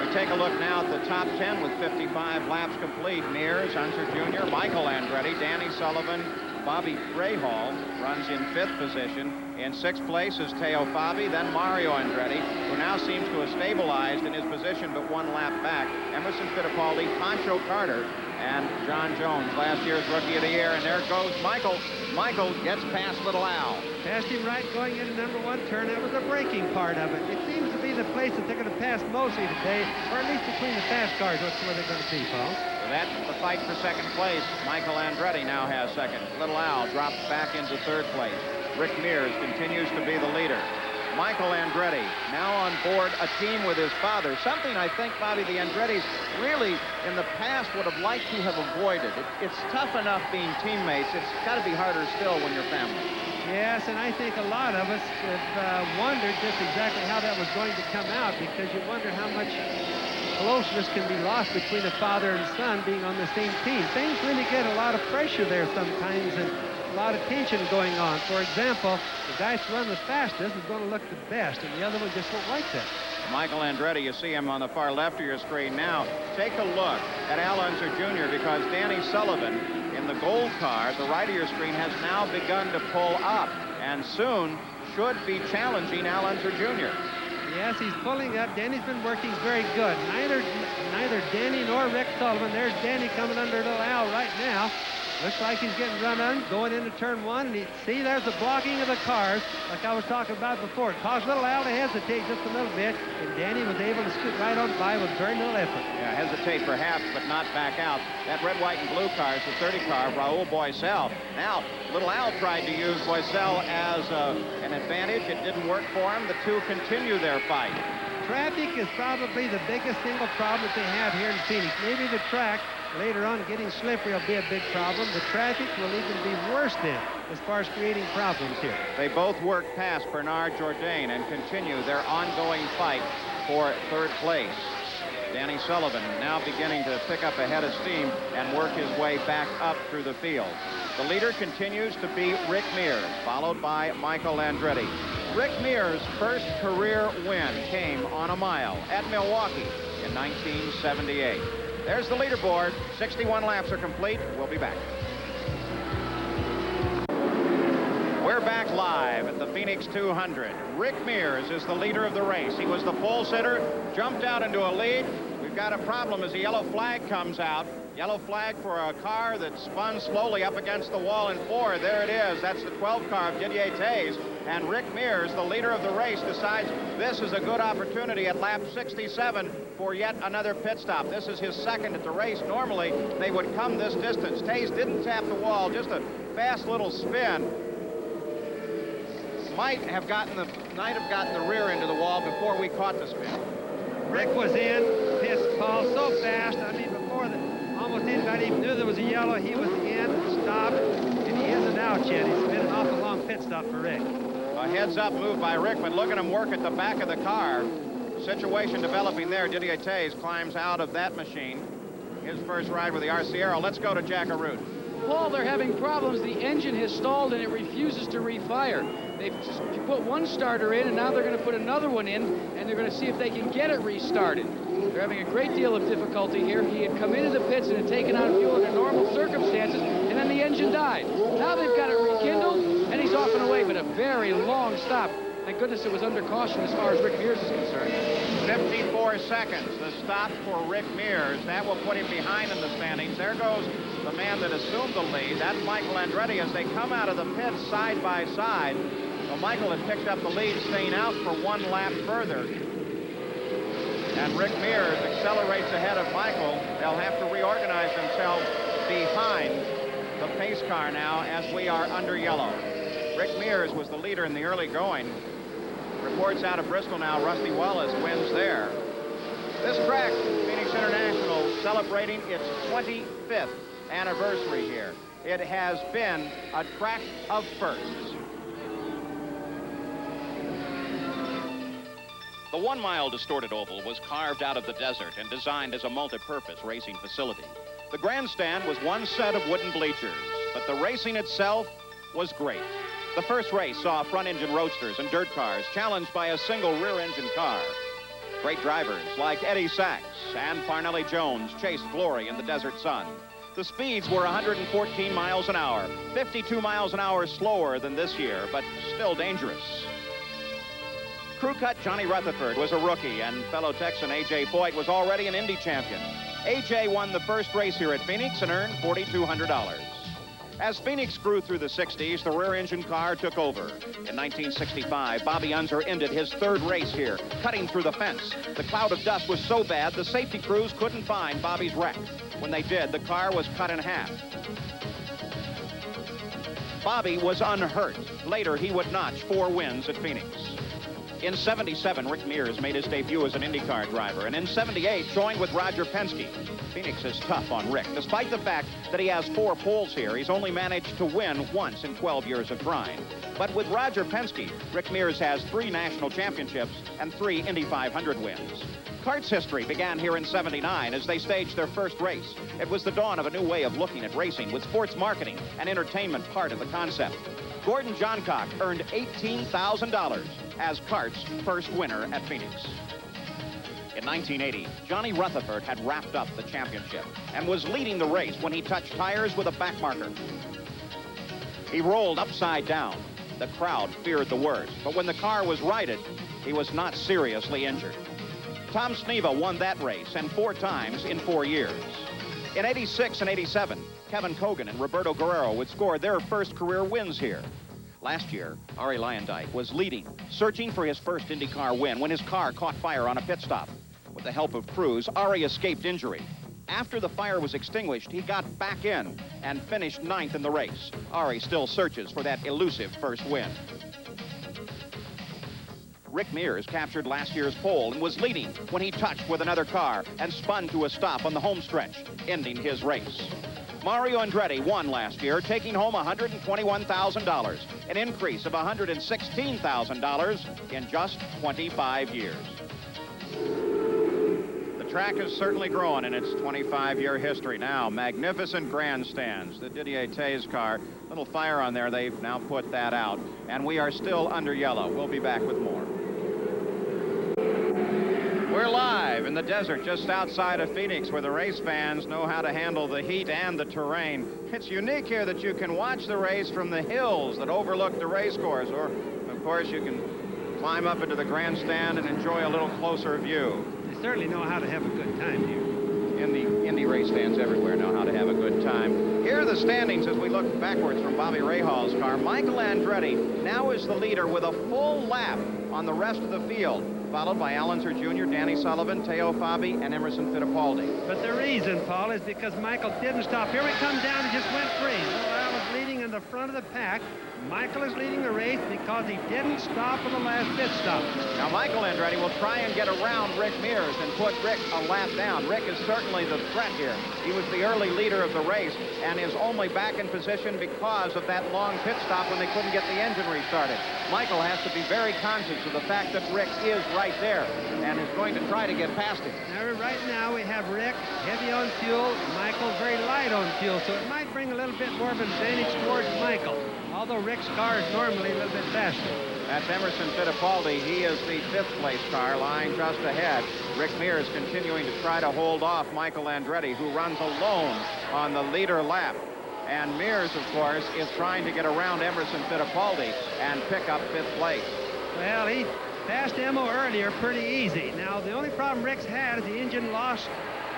We take a look now at the top 10 with 55 laps complete. Mears, Unser Jr., Michael Andretti, Danny Sullivan, Bobby Rahal runs in 5th position. In 6th place is Teo Fabi, then Mario Andretti, who now seems to have stabilized in his position but 1 lap back. Emerson Fittipaldi, Pancho Carter, and John Jones, last year's Rookie of the Year. And there goes Michael. Michael gets past Little Al. Passed him right going into number 1 turn. That was the braking part of it. It seems to be the place that they're going to pass mostly today, or at least between the fast cars. That's where they're going to be, Paul. So that's the fight for 2nd place. Michael Andretti now has 2nd. Little Al drops back into 3rd place. Rick Mears continues to be the leader. Michael Andretti now on board a team with his father, something I think, Bobby, the Andrettis really in the past would have liked to have avoided. It's tough enough being teammates. It's got to be harder still when you're family. Yes, and I think a lot of us have wondered just exactly how that was going to come out, because you wonder how much closeness can be lost between a father and son being on the same team. Things really get a lot of pressure there sometimes, and a lot of tension going on. For example, the guy that's run the fastest is going to look the best, and the other one just won't like that. Michael Andretti, you see him on the far left of your screen now. Take a look at Al Unser Jr., because Danny Sullivan in the gold car, the right of your screen, has now begun to pull up and soon should be challenging Al Unser Jr. Yes, he's pulling up. Danny's been working very good. Neither Danny nor Rick Sullivan. There's Danny coming under Little Al right now. Looks like he's getting run on, going into turn 1. And see, there's the blocking of the cars, like I was talking about before. It caused Little Al to hesitate just a little bit, and Danny was able to scoot right on by with very little effort. Yeah, hesitate perhaps, but not back out. That red, white, and blue car is the 30 car of Raul Boisel. Now, Little Al tried to use Boisel as an advantage. It didn't work for him. The two continue their fight. Traffic is probably the biggest single problem that they have here in Phoenix. Maybe the track later on getting slippery will be a big problem. The traffic will even be worse then as far as creating problems here. They both work past Bernard Jourdain and continue their ongoing fight for 3rd place. Danny Sullivan now beginning to pick up a head of steam and work his way back up through the field. The leader continues to be Rick Mears, followed by Michael Andretti. Rick Mears' first career win came on a mile at Milwaukee in 1978. There's the leaderboard. 61 laps are complete. We'll be back. We're back live at the Phoenix 200. Rick Mears is the leader of the race. He was the pole sitter, jumped out into a lead. We've got a problem as the yellow flag comes out. Yellow flag for a car that spun slowly up against the wall in 4. There it is. That's the 12 car of Didier Taze. And Rick Mears, the leader of the race, decides this is a good opportunity at lap 67 for yet another pit stop. This is his 2nd at the race. Normally, they would come this distance. Taze didn't tap the wall, just a fast little spin. Might have gotten the rear end of the wall before we caught the spin. Rick was in, pissed Paul so fast. I mean, before almost anybody even knew there was a yellow, he was in, stopped, and he isn't out yet. It's been an awful long pit stop for Rick. A heads-up move by Rick, but look at him work at the back of the car. Situation developing there. Didier Taze climbs out of that machine. His first ride with the RCR. Let's go to Jack Arute. Paul, they're having problems. The engine has stalled and it refuses to refire. They've just put one starter in and now they're going to put another one in and they're going to see if they can get it restarted. They're having a great deal of difficulty here. He had come into the pits and had taken out fuel under normal circumstances, and then the engine died. Now they've got it rekindled and he's off and away, but a very long stop. Thank goodness it was under caution as far as Rick Mears is concerned. 54 seconds, the stop for Rick Mears. That will put him behind in the standings. There goes the man that assumed the lead. That's Michael Andretti as they come out of the pits side by side. So Michael had picked up the lead, staying out for 1 lap further. And Rick Mears accelerates ahead of Michael. They'll have to reorganize themselves behind the pace car now as we are under yellow. Rick Mears was the leader in the early going. Reports out of Bristol now, Rusty Wallace wins there. This track, Phoenix International, celebrating its 25th anniversary here. It has been a track of firsts. The 1-mile distorted oval was carved out of the desert and designed as a multi-purpose racing facility. The grandstand was one set of wooden bleachers, but the racing itself was great. The first race saw front-engine roadsters and dirt cars challenged by a single rear-engine car. Great drivers like Eddie Sachs and Parnelli Jones chased glory in the desert sun. The speeds were 114 miles an hour, 52 miles an hour slower than this year, but still dangerous. Crew cut Johnny Rutherford was a rookie, and fellow Texan A.J. Foyt was already an Indy champion. A.J. won the first race here at Phoenix and earned $4,200. As Phoenix grew through the 60s, the rear-engine car took over. In 1965, Bobby Unser ended his third race here, cutting through the fence. The cloud of dust was so bad, the safety crews couldn't find Bobby's wreck. When they did, the car was cut in half. Bobby was unhurt. Later, he would notch 4 wins at Phoenix. In 77, Rick Mears made his debut as an IndyCar driver, and in 78, joined with Roger Penske. Phoenix is tough on Rick. Despite the fact that he has 4 poles here, he's only managed to win once in 12 years of trying. But with Roger Penske, Rick Mears has 3 national championships and 3 Indy 500 wins. CART's history began here in 79 as they staged their first race. It was the dawn of a new way of looking at racing, with sports marketing and entertainment part of the concept. Gordon Johncock earned $18,000 as CART's first winner at Phoenix. In 1980, Johnny Rutherford had wrapped up the championship and was leading the race when he touched tires with a back marker. He rolled upside down. The crowd feared the worst, but when the car was righted, he was not seriously injured. Tom Sneva won that race, and 4 times in 4 years. In 86 and 87, Kevin Cogan and Roberto Guerrero would score their first career wins here. Last year, Arie Luyendyk was leading, searching for his first IndyCar win when his car caught fire on a pit stop. With the help of crews, Arie escaped injury. After the fire was extinguished, he got back in and finished 9th in the race. Arie still searches for that elusive first win. Rick Mears captured last year's pole and was leading when he touched with another car and spun to a stop on the home stretch, ending his race. Mario Andretti won last year, taking home $121,000, an increase of $116,000 in just 25 years. The track is certainly growing in its 25-year history now. Magnificent grandstands. The Didier Taze car, little fire on there, they've now put that out. And we are still under yellow. We'll be back with more. We're live in the desert just outside of Phoenix, where the race fans know how to handle the heat and the terrain. It's unique here that you can watch the race from the hills that overlook the race course, or of course you can climb up into the grandstand and enjoy a little closer view. They certainly know how to have a good time here. Indy race fans everywhere know how to have a good time. Here are the standings as we look backwards from Bobby Rahal's car. Michael Andretti now is the leader with a full lap on the rest of the field, followed by Al Unser Jr., Danny Sullivan, Teo Fabi, and Emerson Fittipaldi. But the reason, Paul, is because Michael didn't stop. Here we come down and just went free. So Al is leading in the front of the pack. Michael is leading the race because he didn't stop for the last pit stop. Now, Michael Andretti will try and get around Rick Mears and put Rick a lap down. Rick is certainly the threat here. He was the early leader of the race and is only back in position because of that long pit stop when they couldn't get the engine restarted. Michael has to be very conscious of the fact that Rick is right there and is going to try to get past him. Now, right now, we have Rick heavy on fuel, Michael very light on fuel, so it might bring a little bit more of an advantage towards Michael, although Rick's car is normally a little bit faster. That's Emerson Fittipaldi. He is the 5th place car, lying just ahead. Rick Mears continuing to try to hold off Michael Andretti, who runs alone on the leader lap. And Mears, of course, is trying to get around Emerson Fittipaldi and pick up 5th place. Well, he passed Emo earlier pretty easy. Now, the only problem Rick's had is the engine lost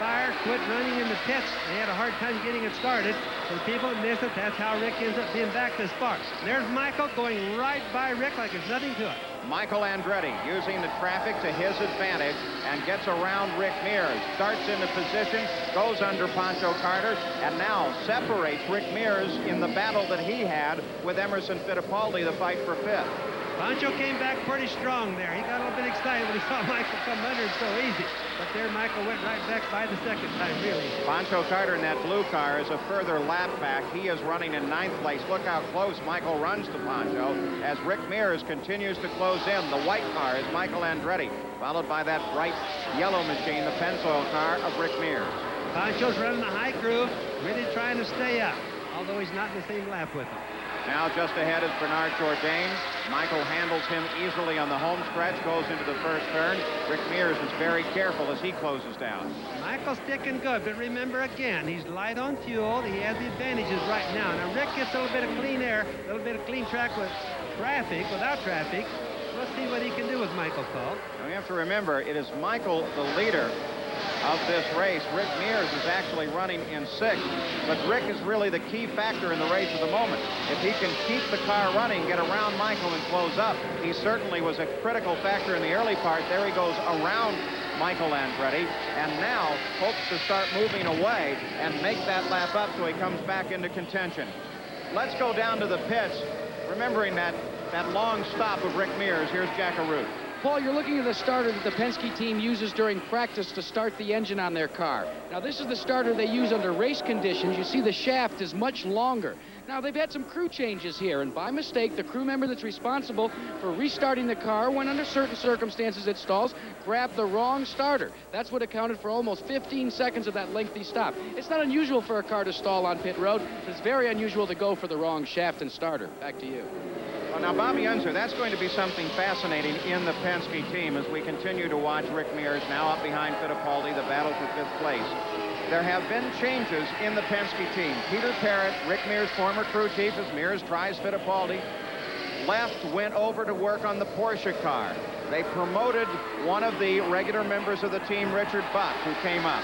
fire, quit running in the pits. They had a hard time getting it started. For the people that missed it, that's how Rick ends up being back this far. There's Michael going right by Rick like there's nothing to it. Michael Andretti using the traffic to his advantage and gets around Rick Mears. Starts into position, goes under Pancho Carter, and now separates Rick Mears in the battle that he had with Emerson Fittipaldi, the fight for 5th. Pancho came back pretty strong there. He got a little bit excited when he saw Michael come under it so easy. But there Michael went right back by the second time, really. Pancho Carter in that blue car is a further lap back. He is running in 9th place. Look how close Michael runs to Pancho as Rick Mears continues to close in. The white car is Michael Andretti, followed by that bright yellow machine, the Pennzoil car of Rick Mears. Pancho's running a high groove, really trying to stay up, although he's not in the same lap with him. Now just ahead is Bernard Jourdain. Michael handles him easily on the home stretch, goes into the first turn. Rick Mears is very careful as he closes down. Michael's sticking good, but remember again, he's light on fuel. He has the advantages right now. Now Rick gets a little bit of clean air, a little bit of clean track without traffic. Let's see what he can do with Michael, Paul. Now we have to remember, it is Michael, the leader of this race. Rick Mears is actually running in 6th, but Rick is really the key factor in the race at the moment. If he can keep the car running, get around Michael and close up, he certainly was a critical factor in the early part. There he goes around Michael Andretti, and now hopes to start moving away and make that lap up so he comes back into contention. Let's go down to the pits, remembering that long stop of Rick Mears. Here's Jack Arute. Paul, you're looking at the starter that the Penske team uses during practice to start the engine on their car. Now, this is the starter they use under race conditions. You see the shaft is much longer. Now, they've had some crew changes here, and by mistake, the crew member that's responsible for restarting the car when under certain circumstances it stalls, grabbed the wrong starter. That's what accounted for almost 15 seconds of that lengthy stop. It's not unusual for a car to stall on pit road, but it's very unusual to go for the wrong shaft and starter. Back to you. Well, now, Bobby Unser, that's going to be something fascinating in the Penske team as we continue to watch Rick Mears now up behind Fittipaldi, the battle for 5th place. There have been changes in the Penske team. Peter Parrott, Rick Mears' former crew chief, as Mears tries Fittipaldi, left, went over to work on the Porsche car. They promoted one of the regular members of the team, Richard Buck, who came up.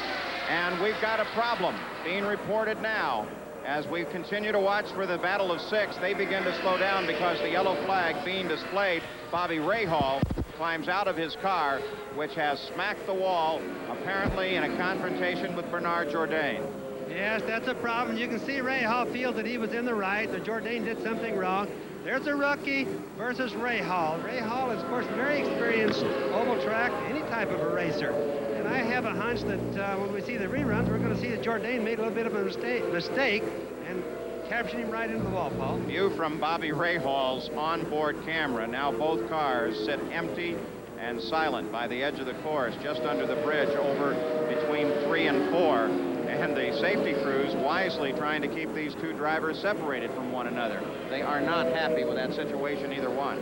And we've got a problem being reported now. As we continue to watch for the battle of 6, they begin to slow down because the yellow flag being displayed. Bobby Rahal climbs out of his car, which has smacked the wall, apparently in a confrontation with Bernard Jourdain. Yes, that's a problem. You can see Rahal feels that he was in the right, that Jourdain did something wrong. There's a rookie versus Rahal. Rahal is, of course, very experienced oval track, any type of a racer. And I have a hunch that when we see the reruns, we're going to see that Jourdain made a little bit of a mistake and captured him right into the wall, Paul. View from Bobby Rahal's onboard camera. Now both cars sit empty and silent by the edge of the course, just under the bridge over between 3 and 4. And the safety crews wisely trying to keep these two drivers separated from one another. They are not happy with that situation, either one.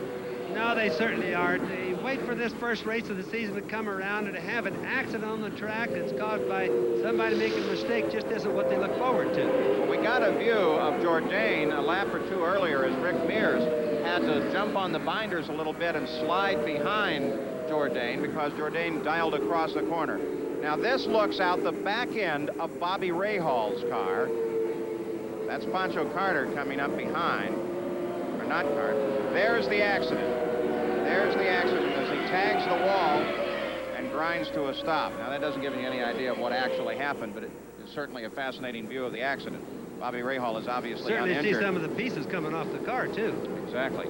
No, they certainly are. They wait for this first race of the season to come around, and to have an accident on the track that's caused by somebody making a mistake just isn't what they look forward to. Well, we got a view of Jourdain a lap or two earlier as Rick Mears had to jump on the binders a little bit and slide behind Jourdain because Jourdain dialed across the corner. Now this looks out the back end of Bobby Rahal's car. That's Pancho Carter coming up behind. Or not Carter. There's the accident. There's the accident as he tags the wall and grinds to a stop. Now that doesn't give you any idea of what actually happened, but it is certainly a fascinating view of the accident. Bobby Rahal is obviously certainly uninjured. See some of the pieces coming off the car too. Exactly.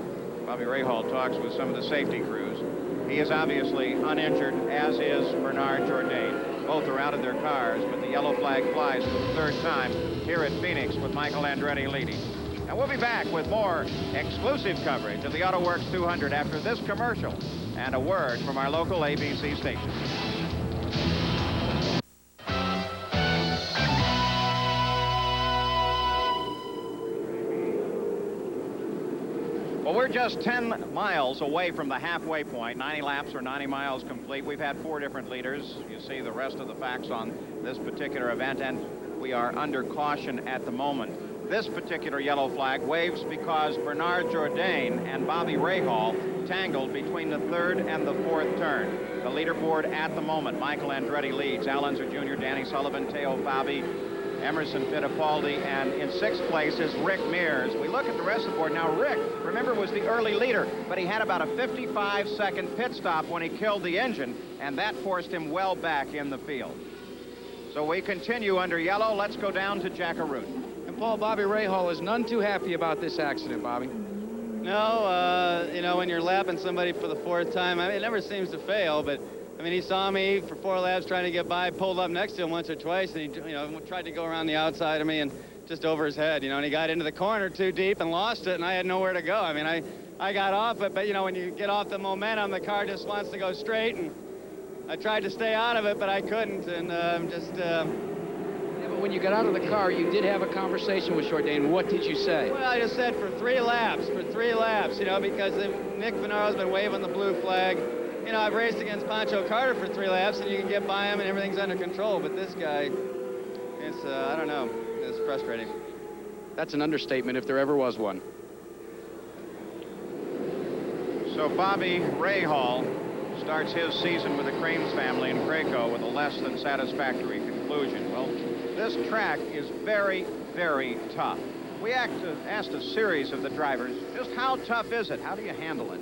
Bobby Rahal talks with some of the safety crews. He is obviously uninjured, as is Bernard Jourdain. Both are out of their cars, but the yellow flag flies for the 3rd time here at Phoenix with Michael Andretti leading. And we'll be back with more exclusive coverage of the AutoWorks 200 after this commercial and a word from our local ABC station. Well, we're just 10 miles away from the halfway point. 90 laps or 90 miles complete. We've had 4 different leaders. You see the rest of the facts on this particular event, and we are under caution at the moment. This particular yellow flag waves because Bernard Jourdain and Bobby Rahal tangled between the 3rd and the 4th turn. The leaderboard at the moment, Michael Andretti leads, Al Unser Jr., Danny Sullivan, Teo Fabi, Emerson Fittipaldi, and in 6th place is Rick Mears. We look at the rest of the board. Now, Rick, remember, was the early leader, but he had about a 55-second pit stop when he killed the engine, and that forced him well back in the field. So we continue under yellow. Let's go down to Jack Arute. And Paul, Bobby Rahal is none too happy about this accident, Bobby. No, you know, when you're lapping somebody for the 4th time, I mean, it never seems to fail, but I mean, he saw me for 4 laps trying to get by, pulled up next to him once or twice, and he, you know, tried to go around the outside of me and just over his head, you know, and he got into the corner too deep and lost it, and I had nowhere to go. I mean, I got off it, but, you know, when you get off the momentum, the car just wants to go straight, and I tried to stay out of it, but I couldn't, and when you got out of the car, you did have a conversation with Jourdain. What did you say? Well, I just said for 3 laps, you know, because Nick Venaro's been waving the blue flag. You know, I've raced against Pancho Carter for 3 laps, and you can get by him, and everything's under control. But this guy, it's, I don't know, it's frustrating. That's an understatement if there ever was one. So Bobby Rahal starts his season with the Crames family in Craco with a less than satisfactory conclusion. Well, this track is very, very tough. We asked a series of the drivers, just how tough is it? How do you handle it?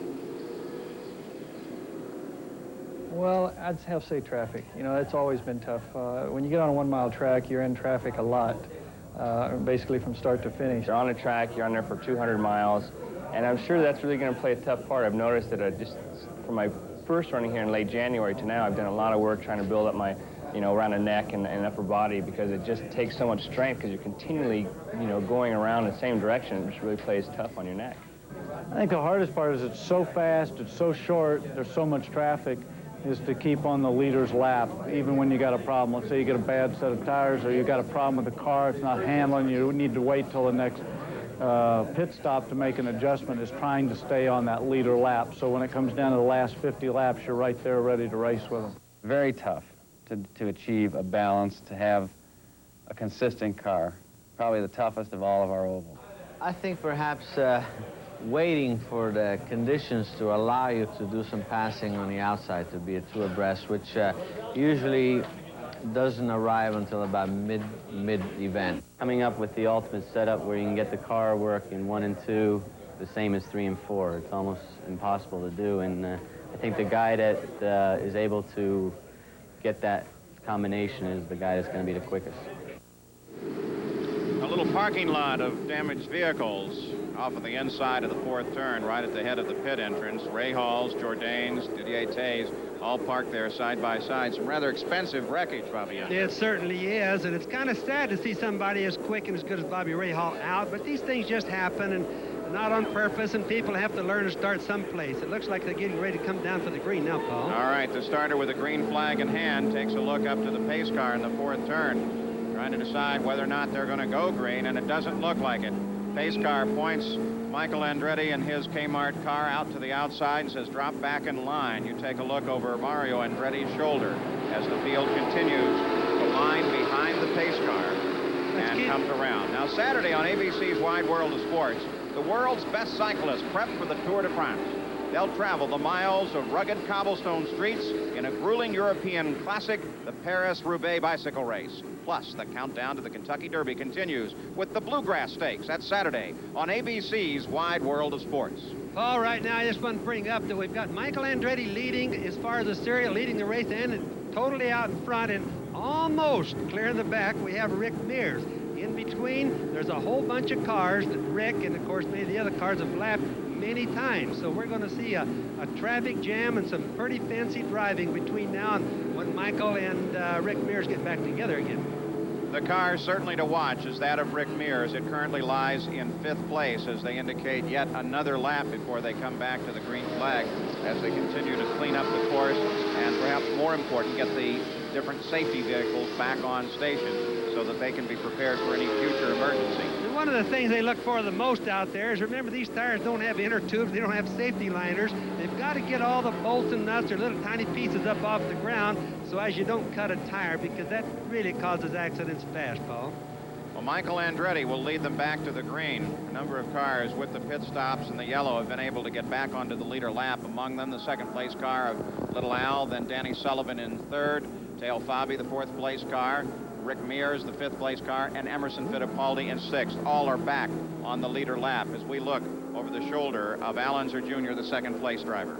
Well, I'd have to say traffic. You know, it's always been tough. When you get on a 1-mile track, you're in traffic a lot, basically from start to finish. You're on a track, you're on there for 200 miles, and I'm sure that's really going to play a tough part. I've noticed that just from my first running here in late January to now, I've done a lot of work trying to build up my, you know, around the neck and upper body, because it just takes so much strength because you're continually, you know, going around the same direction, which really plays tough on your neck. I think the hardest part is it's so fast, it's so short, there's so much traffic, is to keep on the leader's lap, even when you got a problem. Let's say you get a bad set of tires or you got a problem with the car, it's not handling, you need to wait till the next pit stop to make an adjustment, is trying to stay on that leader lap. So when it comes down to the last 50 laps, you're right there ready to race with them. Very tough to achieve a balance, to have a consistent car. Probably the toughest of all of our ovals. I think perhaps waiting for the conditions to allow you to do some passing on the outside, to be a 2 abreast, which usually doesn't arrive until about mid-event. Coming up with the ultimate setup where you can get the car work in 1 and 2, the same as 3 and 4. It's almost impossible to do, and I think the guy that is able to get that combination is the guy that's going to be the quickest. A little parking lot of damaged vehicles off of the inside of the 4th turn, right at the head of the pit entrance. Rahal's, Jourdain's, Didier Tay's, all parked there side by side. Some rather expensive wreckage, Bobby. It certainly is, and it's kind of sad to see somebody as quick and as good as Bobby Rahal out, but these things just happen, and not on purpose, and people have to learn to start someplace. It looks like they're getting ready to come down for the green now, Paul. All right, the starter with a green flag in hand takes a look up to the pace car in the 4th turn, trying to decide whether or not they're going to go green, and it doesn't look like it. Pace car points Michael Andretti and his Kmart car out to the outside and says, drop back in line. You take a look over Mario Andretti's shoulder as the field continues to line behind the pace car and comes around. Now, Saturday on ABC's Wide World of Sports, the world's best cyclists prep for the Tour de France. They'll travel the miles of rugged cobblestone streets in a grueling European classic, the Paris-Roubaix bicycle race. Plus, the countdown to the Kentucky Derby continues with the Bluegrass Stakes. That's Saturday on ABC's Wide World of Sports. Paul, right now, I just want to bring up that we've got Michael Andretti leading as far as the serial, leading the race, and totally out in front and almost clearing the back. We have Rick Mears. In between, there's a whole bunch of cars that Rick and, of course, many of the other cars have lapped many times. So we're going to see a traffic jam and some pretty fancy driving between now and when Michael and Rick Mears get back together again. The car certainly to watch is that of Rick Mears. It currently lies in 5th place as they indicate yet another lap before they come back to the green flag as they continue to clean up the course and, perhaps more important, get the different safety vehicles back on station so that they can be prepared for any future emergency. And one of the things they look for the most out there is, remember, these tires don't have inner tubes, they don't have safety liners. They've got to get all the bolts and nuts or little tiny pieces up off the ground so as you don't cut a tire, because that really causes accidents fast, Paul. Well, Michael Andretti will lead them back to the green. A number of cars with the pit stops in the yellow have been able to get back onto the leader lap. Among them, the 2nd place car of Little Al, then Danny Sullivan in 3rd, Teo Fabi, the 4th place car, Rick Mears, the 5th place car, and Emerson Fittipaldi in 6th. All are back on the leader lap as we look over the shoulder of Al Unser Jr., the 2nd place driver.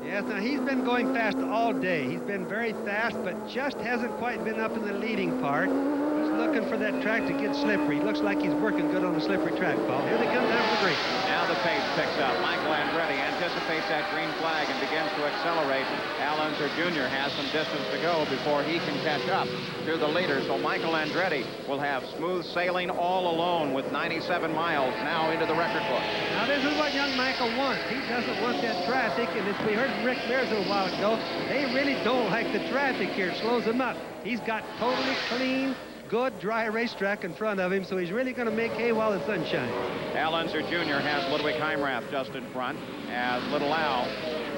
Yes, now he's been going fast all day. He's been very fast, but just hasn't quite been up in the leading part. He's looking for that track to get slippery. It looks like he's working good on the slippery track, Paul. Here they come down the green. Now the pace picks up. Michael Andretti anticipates that green flag and begins to accelerate. Al Unser Jr. has some distance to go before he can catch up to the leader. So Michael Andretti will have smooth sailing all alone with 97 miles now into the record book. Now this is what young Michael wants. He doesn't want that traffic, and as we heard from Rick Mears a while ago, they really don't like the traffic here. It slows them up. He's got totally clean, good, dry racetrack in front of him, so he's really going to make hay while the sun shines. Al Unser Jr. has Ludwig Heimrath just in front, as Little Al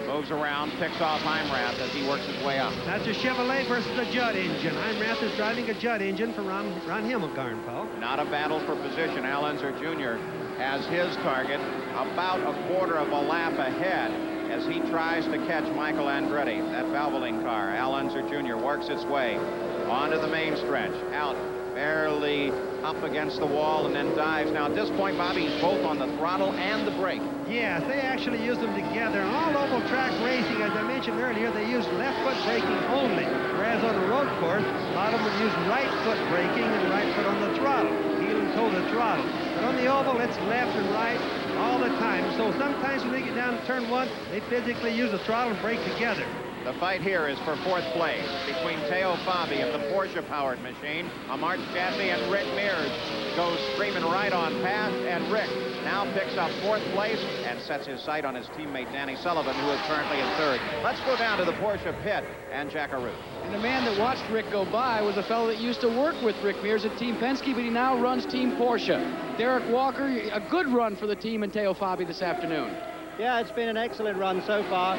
moves around, picks off Heimrath as he works his way up. That's a Chevrolet versus a Judd engine. Heimrath is driving a Judd engine for Ron Himmelgarn, Paul. Not a battle for position. Al Unser Jr. has his target about a quarter of a lap ahead as he tries to catch Michael Andretti, that Valvoline car. Al Unser Jr. works its way onto the main stretch, out barely up against the wall, and then dives. Now, at this point, Bobby, he's both on the throttle and the brake. Yes, they actually use them together. On all oval track racing, as I mentioned earlier, they use left foot braking only, whereas on a road course, a lot of them use right foot braking and right foot on the throttle, heel and toe the throttle. But on the oval, it's left and right all the time. So sometimes when they get down to turn one, they physically use the throttle and brake together. The fight here is for fourth place between Teo Fabi of the Porsche-powered machine, a March chassis, and Rick Mears goes screaming right on past, and Rick now picks up fourth place and sets his sight on his teammate Danny Sullivan, who is currently in third. Let's go down to the Porsche pit and Jack Arute. And the man that watched Rick go by was a fellow that used to work with Rick Mears at Team Penske, but he now runs Team Porsche. Derek Walker, a good run for the team and Teo Fabi this afternoon. Yeah, it's been an excellent run so far.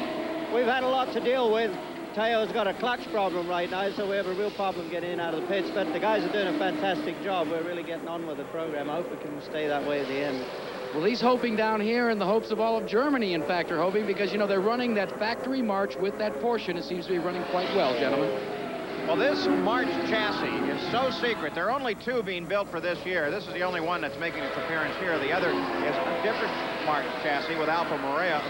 We've had a lot to deal with. Teo's got a clutch problem right now, so we have a real problem getting in and out of the pits, but the guys are doing a fantastic job. We're really getting on with the program. I hope we can stay that way at the end. Well, he's hoping down here, and the hopes of all of Germany, in fact, are hoping, because, you know, they're running that factory March with that Porsche, and it seems to be running quite well, gentlemen. Well, this March chassis is so secret. There are only two being built for this year. This is the only one that's making its appearance here. The other is a different March chassis with Alfa Romeo,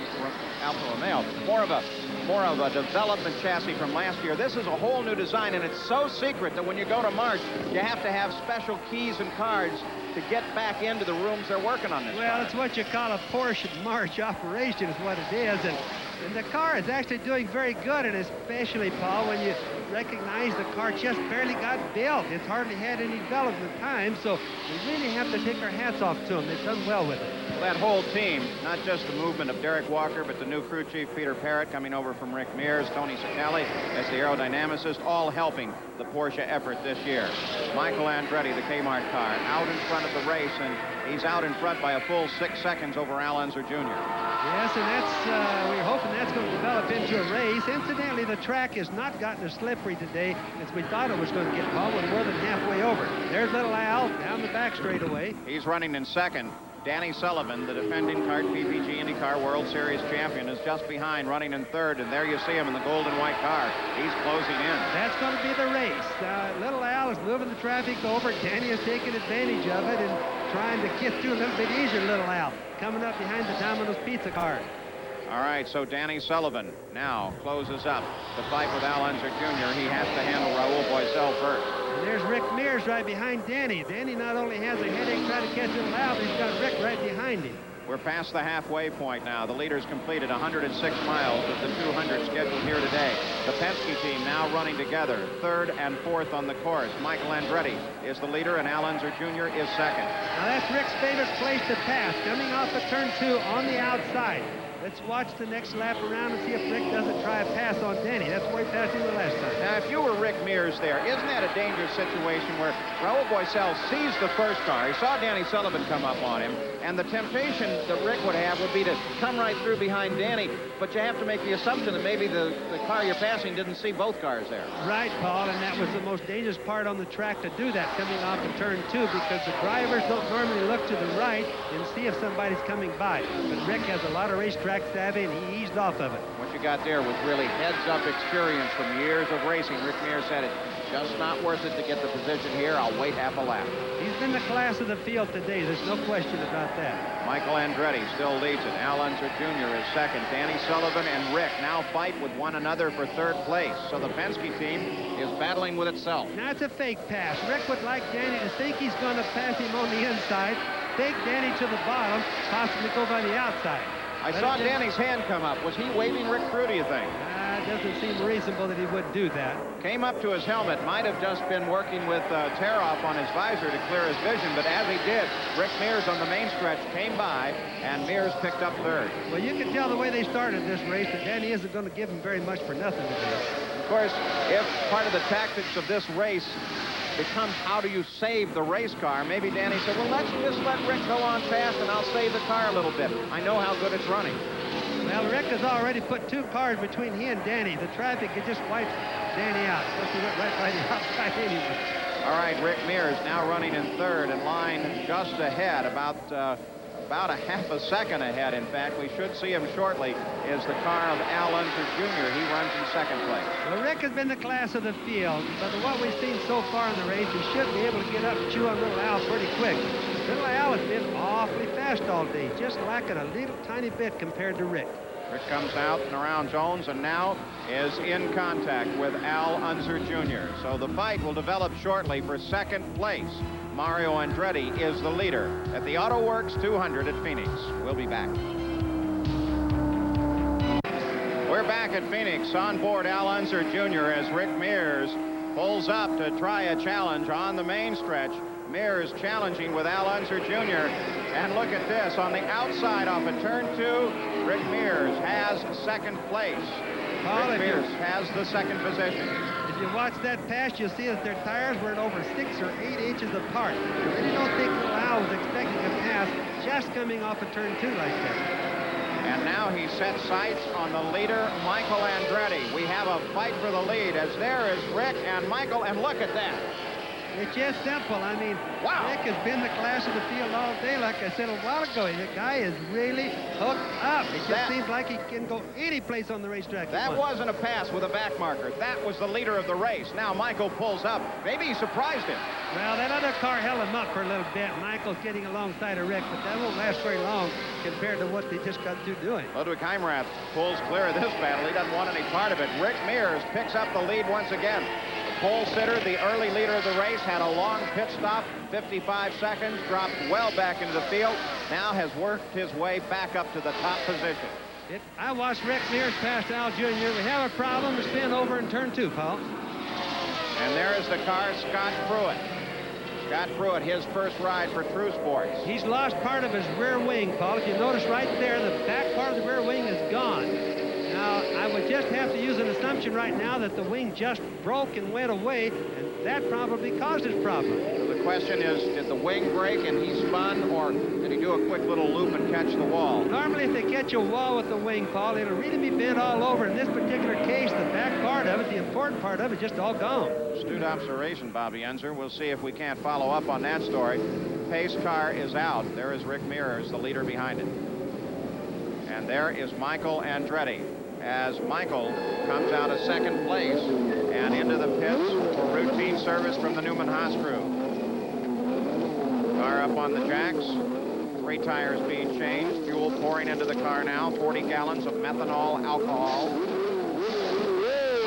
more of a development chassis from last year. This is a whole new design, and it's so secret that when you go to March, you have to have special keys and cards to get back into the rooms they're working on this. Well, it's what you call a Porsche March operation is what it is, and the car is actually doing very good, and especially, Paul, when you recognize the car just barely got built. It's hardly had any development time, so we really have to take our hats off to them. They've done well with it. Well, that whole team, not just the movement of Derek Walker, but the new crew chief, Peter Parrott, coming over from Rick Mears, Tony Sacali as the aerodynamicist, all helping the Porsche effort this year. Michael Andretti, the Kmart car, out in front of the race, and he's out in front by a full 6 seconds over Al Unser Jr. Yes, and that's, we're hoping that's going to develop into a race. Incidentally, the track has not gotten as slippery today as we thought it was going to get, Paul. We're more than halfway over. There's little Al down the back straightaway. He's running in second. Danny Sullivan, the defending CART PPG IndyCar World Series champion, is just behind, running in third, and there you see him in the gold and white car. He's closing in. That's going to be the race. Little Al is moving the traffic over. Danny is taking advantage of it and trying to get through a little bit easier. Little Al coming up behind the Domino's Pizza car. All right, so Danny Sullivan now closes up the fight with Al Unser Jr. He has to handle Raul Boesel first. And there's Rick Mears right behind Danny. Danny not only has a headache trying to catch Little Al, but he's got Rick right behind him. We're past the halfway point now. The leaders completed 106 miles of the 200 scheduled here today. The Penske team now running together, third and fourth on the course. Michael Andretti is the leader, and Al Unser Jr. is second. Now that's Rick's favorite place to pass, coming off of turn 2 on the outside. Let's watch the next lap around and see if Rick doesn't try a pass on Danny. That's where he passed him the last time. Now, if you were Rick Mears there, isn't that a dangerous situation where Raul Boesel sees the first car? He saw Danny Sullivan come up on him, and the temptation that Rick would have would be to come right through behind Danny, but you have to make the assumption that maybe the car you're passing didn't see both cars there. Right, Paul, and that was the most dangerous part on the track to do that, coming off of turn 2, because the drivers don't normally look to the right and see if somebody's coming by. But Rick has a lot of racetrack savvy, and he eased off of it. What you got there was really heads-up experience from years of racing. Rick Mears said it's just not worth it to get the position here. I'll wait half a lap. He's been the class of the field today. There's no question about that. Michael Andretti still leads it. Al Unser Jr. is second. Danny Sullivan and Rick now fight with one another for third place. So the Penske team is battling with itself. Now it's a fake pass. Rick would like Danny to think he's going to pass him on the inside, take Danny to the bottom, possibly go by the outside. I saw Danny's hand come up. Was he waving Rick through, do you think? It doesn't seem reasonable that he would do that. Came up to his helmet. Might have just been working with tear-off on his visor to clear his vision, but as he did, Rick Mears on the main stretch came by, and Mears picked up third. Well, you can tell the way they started this race that Danny isn't going to give him very much for nothing today. Of course, if part of the tactics of this race becomes how do you save the race car. Maybe Danny said, well, let's just let Rick go on fast and I'll save the car a little bit. I know how good it's running. Well, Rick has already put 2 cars between he and Danny. The traffic could just wipe Danny out. Of course, he went right by the outside anyway. All right, Rick Mears now running in third in line just ahead, about a half a second ahead, in fact. We should see him shortly, is the car of Al Unser Jr. He runs in second place. Well, Rick has been the class of the field, but what we've seen so far in the race, he should be able to get up and chew on little Al pretty quick. Little Al has been awfully fast all day, just lacking a little tiny bit compared to Rick. Rick comes out and around Jones and now is in contact with Al Unser Jr. So the fight will develop shortly for second place. Mario Andretti is the leader at the Auto Works 200 at Phoenix. We'll be back. We're back at Phoenix on board Al Unser Jr. as Rick Mears pulls up to try a challenge on the main stretch. Mears challenging with Al Unser Jr. And look at this, on the outside off of turn 2, Rick Mears has second place. Rick Mears has the second position. If you watch that pass, you'll see that their tires were over 6 or 8 inches apart. I really don't think little Al was expecting a pass just coming off of turn 2 like that. And now he sets sights on the leader, Michael Andretti. We have a fight for the lead as there is Rick and Michael, and look at that. It's just simple. I mean, wow. Rick has been the class of the field all day, like I said a while ago. The guy is really hooked up. It just seems like he can go any place on the racetrack. That wasn't a pass with a back marker. That was the leader of the race. Now Michael pulls up. Maybe he surprised him. Well, that other car held him up for a little bit. Michael's getting alongside of Rick, but that won't last very long compared to what they just got through doing. Ludwig Heimrath pulls clear of this battle. He doesn't want any part of it. Rick Mears picks up the lead once again. Pole sitter, the early leader of the race, had a long pit stop, 55 seconds, dropped well back into the field, now has worked his way back up to the top position. I watched Rick Mears pass Al Jr. We have a problem. We're spin over in turn 2, Paul. And there is the car, Scott Pruitt. Scott Pruitt, his first ride for True Sports. He's lost part of his rear wing, Paul. If you notice right there, the back part of the rear wing is gone. Now, I would just have to use an assumption right now that the wing just broke and went away, and that probably caused his problem. So the question is, did the wing break and he spun, or did he do a quick little loop and catch the wall? Normally, if they catch a wall with the wing, Paul, it'll really be bent all over. In this particular case, the back part of it, the important part of it, just all gone. Astute observation, Bobby Unser. We'll see if we can't follow up on that story. Pace car is out. There is Rick Mears, the leader behind it. And there is Michael Andretti, as Michael comes out of second place and into the pits for routine service from the Newman Haas crew. Car up on the jacks, 3 tires being changed, fuel pouring into the car now, 40 gallons of methanol alcohol.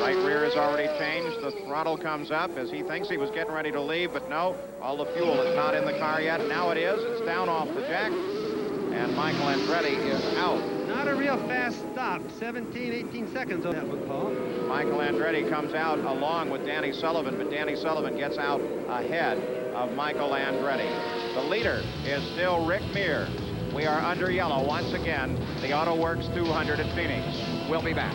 Right rear is already changed. The throttle comes up as he thinks he was getting ready to leave, but no, all the fuel is not in the car yet. Now it is. It's down off the jack, and Michael Andretti is out. Not a real fast stop, 17, 18 seconds on that one, Paul. Michael Andretti comes out along with Danny Sullivan, but Danny Sullivan gets out ahead of Michael Andretti. The leader is still Rick Mears. We are under yellow once again, the Auto Works 200 at Phoenix. We'll be back.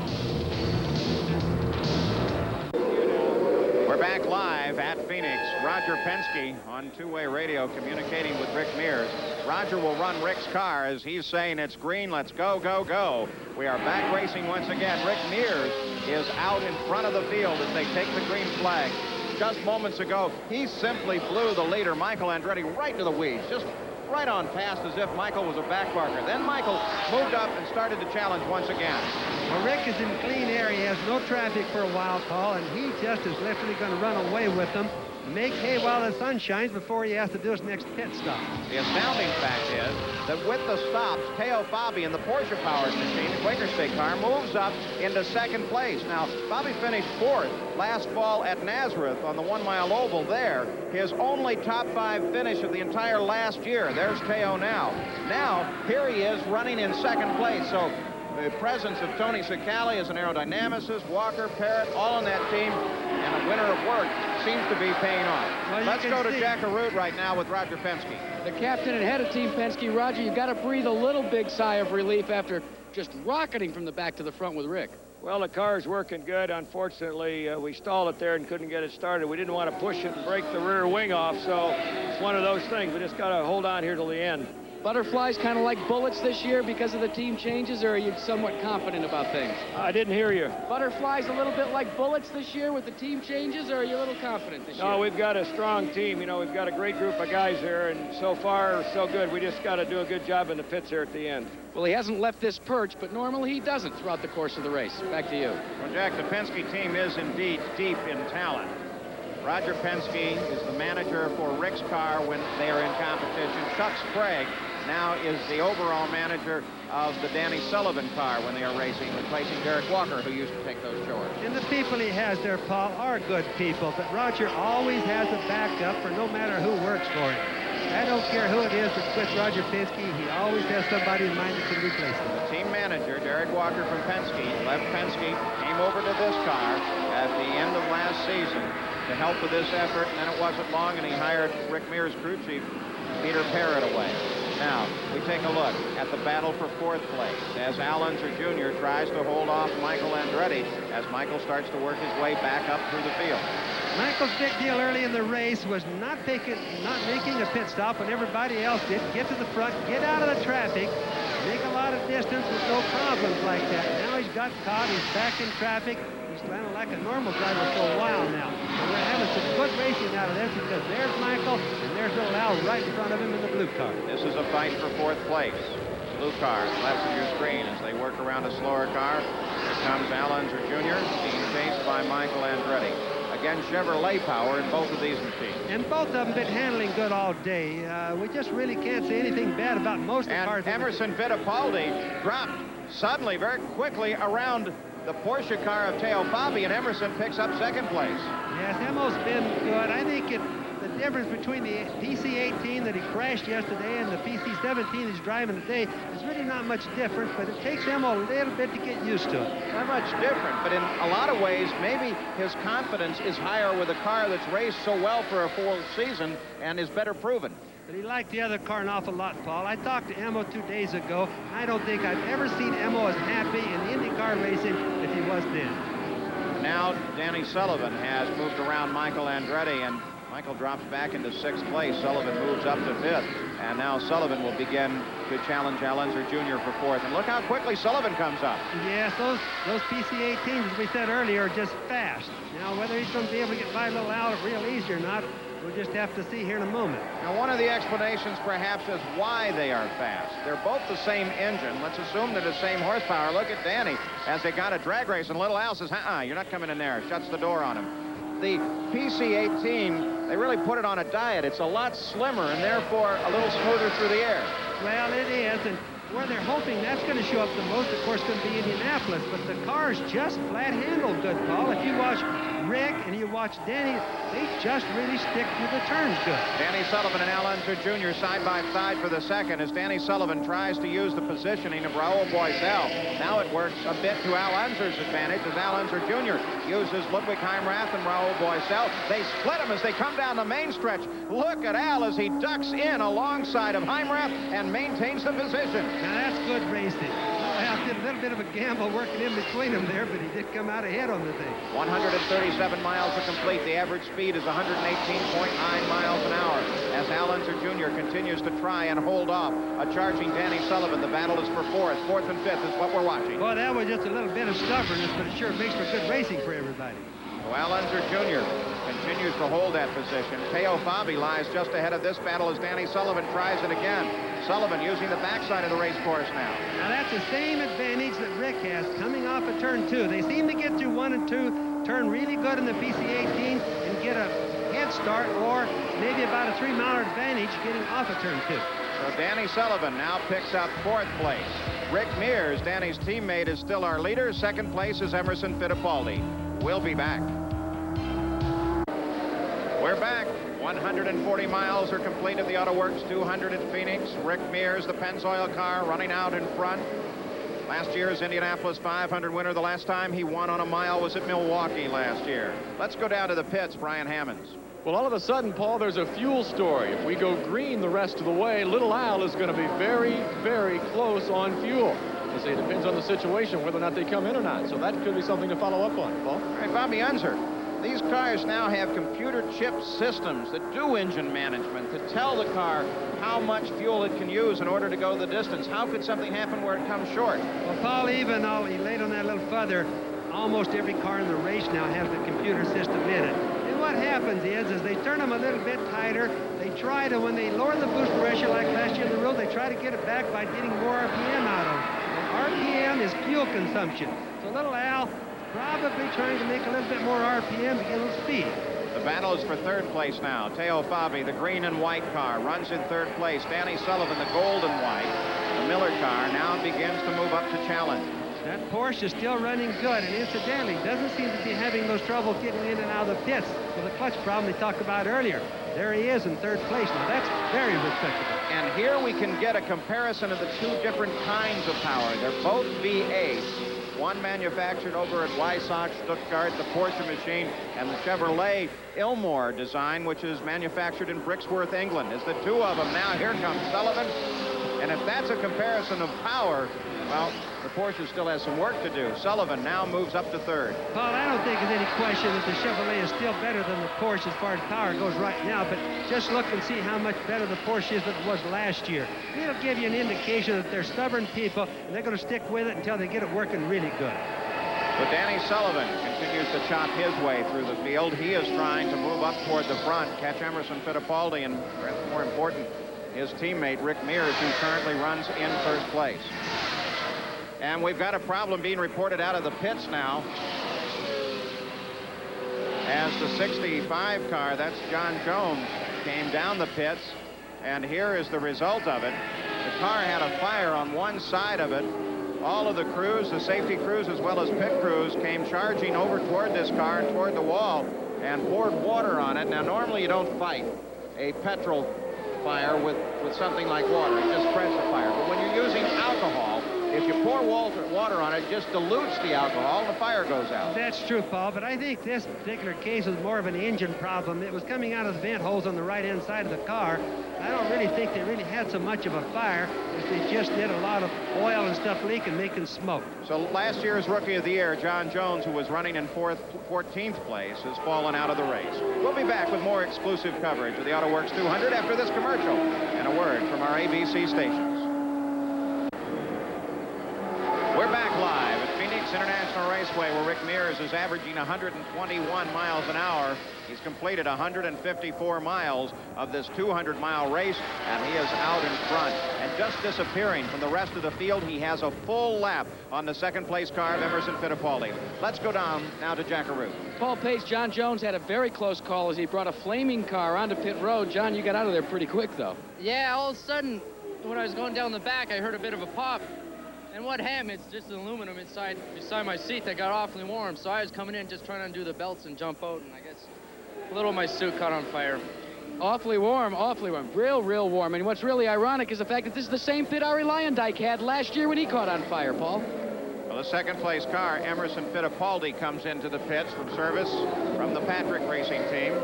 We're back live at Phoenix. Roger Penske on two-way radio communicating with Rick Mears. Roger will run Rick's car as he's saying it's green. Let's go, go, go. We are back racing once again. Rick Mears is out in front of the field as they take the green flag. Just moments ago, he simply blew the leader, Michael Andretti, right into the weeds. Just right on past as if Michael was a back marker. Then Michael moved up and started to challenge once again. Well, Rick is in clean air. He has no traffic for a while, Paul, and he just is literally going to run away with them. Make hay while the sun shines before he has to do his next pit stop. The astounding fact is that with the stops, Teo Fabi in the Porsche powered machine, the Quaker State car, moves up into second place. Now, Fabi finished fourth last fall at Nazareth on the 1 mile oval there. His only top 5 finish of the entire last year. There's Teo now. Now, here he is running in second place. So the presence of Tony Cicali as an aerodynamicist, Walker, Parrott, all on that team, and a winner of work seems to be paying off. Well, let's go to Jack Arute right now with Roger Penske. The captain and head of Team Penske, Roger, you've got to breathe a little big sigh of relief after just rocketing from the back to the front with Rick. Well, the car's working good. Unfortunately, we stalled it there and couldn't get it started. We didn't want to push it and break the rear wing off, so it's one of those things. We just got to hold on here till the end. Butterflies kind of like bullets this year because of the team changes, or are you somewhat confident about things? I didn't hear you. Butterflies a little bit like bullets this year with the team changes, or are you a little confident this year? No, we've got a strong team. You know, we've got a great group of guys here, and so far, so good. We just got to do a good job in the pits here at the end. Well, he hasn't left this perch, but normally he doesn't throughout the course of the race. Back to you. Well, Jack, the Penske team is indeed deep in talent. Roger Penske is the manager for Rick's car when they are in competition. Chuck Sprague now is the overall manager of the Danny Sullivan car when they are racing, replacing Derek Walker, who used to take those chores. And the people he has there, Paul, are good people, but Roger always has a backup for no matter who works for him. I don't care who it is that's with Roger Penske, he always has somebody in mind that can replace him. The team manager, Derek Walker from Penske, left Penske, came over to this car at the end of last season to help with this effort, and then it wasn't long, and he hired Rick Mears' crew chief, Peter Parrott, away. Now, we take a look at the battle for fourth place as Al Unser Jr. tries to hold off Michael Andretti as Michael starts to work his way back up through the field. Michael's big deal early in the race was not making a pit stop when everybody else did. Get to the front, get out of the traffic, make a lot of distance with no problems like that. Now he's got caught, he's back in traffic. He's kind of like a normal driver for a while now. And we're having some good racing out of this because there's Michael and there's little Al right in front of him in the blue car. This is a fight for fourth place. Blue car left of your screen as they work around a slower car. Here comes Al Unser Jr. being chased by Michael Andretti. Again, Chevrolet power in both of these machines. And both of them been handling good all day. We just really can't say anything bad about most of the cars. And Emerson Fittipaldi dropped suddenly, very quickly, around the Porsche car of Teo Fabi, and Emerson picks up second place. Yes, Emo's been good. I think the difference between the PC-18 that he crashed yesterday and the PC-17 he's driving today is really not much different, but it takes Emo a little bit to get used to it. Not much different, but in a lot of ways, maybe his confidence is higher with a car that's raced so well for a full season and is better proven. But he liked the other car an awful lot, Paul. I talked to Emo 2 days ago. I don't think I've ever seen Emo as happy in IndyCar racing as he was then. Now Danny Sullivan has moved around Michael Andretti, and Michael drops back into sixth place. Sullivan moves up to fifth, and now Sullivan will begin to challenge Al Unser Jr. for fourth. And look how quickly Sullivan comes up. Yes, those PC-18s, as we said earlier, are just fast. Now, whether he's going to be able to get by little Al real easy or not, we'll just have to see here in a moment. Now, one of the explanations, perhaps, is why they are fast. They're both the same engine. Let's assume they're the same horsepower. Look at Danny as they got a drag race, and little Al says, you're not coming in there. Shuts the door on him. The PC-18, they really put it on a diet. It's a lot slimmer and therefore a little smoother through the air. Well, it is, and where they're hoping that's going to show up the most, of course, going to be Indianapolis, but the car's just flat handled good, Paul. If you watch Rick and you watch Danny, they just really stick to the turns good. Danny Sullivan and Al Unser Jr. side by side for the second as Danny Sullivan tries to use the positioning of Raul Boisel. Now it works a bit to Al Unser's advantage as Al Unser Jr. uses Ludwig Heimrath and Raul Boisel. They split them as they come down the main stretch. Look at Al as he ducks in alongside of Heimrath and maintains the position. Now that's good racing. Al did a little bit of a gamble working in between them there, but he did come out ahead on the thing. 137 miles to complete. The average speed is 118.9 miles an hour as Al Unser Jr. continues to try and hold off a charging Danny Sullivan. The battle is for fourth. Fourth and fifth is what we're watching. Well, that was just a little bit of stubbornness, but it sure makes for good racing for everybody. So Al Unser Jr. continues to hold that position. Teo Fabi lies just ahead of this battle as Danny Sullivan tries it again. Sullivan using the backside of the race course now. Now that's the same advantage that Rick has coming off of turn 2. They seem to get through 1 and 2, turn really good in the PC-18 and get a head start or maybe about a 3-mile advantage getting off of turn 2. So Danny Sullivan now picks up fourth place. Rick Mears, Danny's teammate, is still our leader. Second place is Emerson Fittipaldi. We'll be back. We're back. 140 miles are complete of the Auto Works 200 at Phoenix. Rick Mears, the Pennzoil car, running out in front. Last year's Indianapolis 500 winner. The last time he won on a mile was at Milwaukee last year. Let's go down to the pits. Brian Hammonds. Well, all of a sudden, Paul, there's a fuel story. If we go green the rest of the way, little Al is going to be very, very close on fuel. to say it depends on the situation whether or not they come in or not. So that could be something to follow up on, Paul. All right, Bobby Unser. These cars now have computer chip systems that do engine management to tell the car how much fuel it can use in order to go the distance. How could something happen where it comes short? Well, Paul, even though he laid on that a little further, almost every car in the race now has the computer system in it. And what happens is they turn them a little bit tighter. They try to, when they lower the boost pressure like last year in the road, they try to get it back by getting more RPM out of it. And RPM is fuel consumption. So little Al probably trying to make a little bit more RPM to get a little speed. The battle is for third place now. Teo Fabi, the green and white car, runs in third place. Danny Sullivan, the gold and white. The Miller car now begins to move up to challenge. That Porsche is still running good, and incidentally, doesn't seem to be having those trouble getting in and out of the pits with the clutch problem they talked about earlier. There he is in third place. Now, that's very respectable. And here we can get a comparison of the two different kinds of power. They're both V8. One manufactured over at Weissach, Stuttgart, the Porsche machine, and the Chevrolet Ilmor design, which is manufactured in Brixworth, England. Is the two of them. Now here comes Sullivan. And if that's a comparison of power, well, the Porsche still has some work to do. Sullivan now moves up to third. Paul, I don't think there's any question that the Chevrolet is still better than the Porsche as far as power goes right now, but just look and see how much better the Porsche is than it was last year. It'll give you an indication that they're stubborn people, and they're going to stick with it until they get it working really good. But Danny Sullivan continues to chop his way through the field. He is trying to move up toward the front, catch Emerson Fittipaldi, and more important, his teammate Rick Mears, who currently runs in first place. And we've got a problem being reported out of the pits now, as the 65 car, that's John Jones, came down the pits, and here is the result of it. The car had a fire on one side of it. All of the crews, the safety crews as well as pit crews, came charging over toward this car and toward the wall and poured water on it. Now, normally you don't fight a petrol fire with something like water. It just spreads the fire. But when you're using alcohol, if you pour water on it, it just dilutes the alcohol and the fire goes out. That's true, Paul, but I think this particular case was more of an engine problem. It was coming out of the vent holes on the right-hand side of the car. I don't really think they really had so much of a fire as they just did a lot of oil and stuff leak and making smoke. So last year's Rookie of the Year, John Jones, who was running in 14th place, has fallen out of the race. We'll be back with more exclusive coverage of the Auto Works 200 after this commercial and a word from our ABC stations. We're back live at Phoenix International Raceway, where Rick Mears is averaging 121 miles an hour. He's completed 154 miles of this 200-mile race, and he is out in front. And just disappearing from the rest of the field, he has a full lap on the second-place car of Emerson Fittipaldi. Let's go down now to Jackaroo. Paul Pace, John Jones had a very close call as he brought a flaming car onto pit road. John, you got out of there pretty quick, though. Yeah, all of a sudden, when I was going down the back, I heard a bit of a pop. And what happened, it's just an aluminum beside my seat that got awfully warm. So I was coming in just trying to undo the belts and jump out, and I guess a little of my suit caught on fire. Awfully warm, real warm. And what's really ironic is the fact that this is the same pit Ari Leyendijk had last year when he caught on fire, Paul. Well, the second-place car, Emerson Fittipaldi, comes into the pits from service from the Patrick Racing team.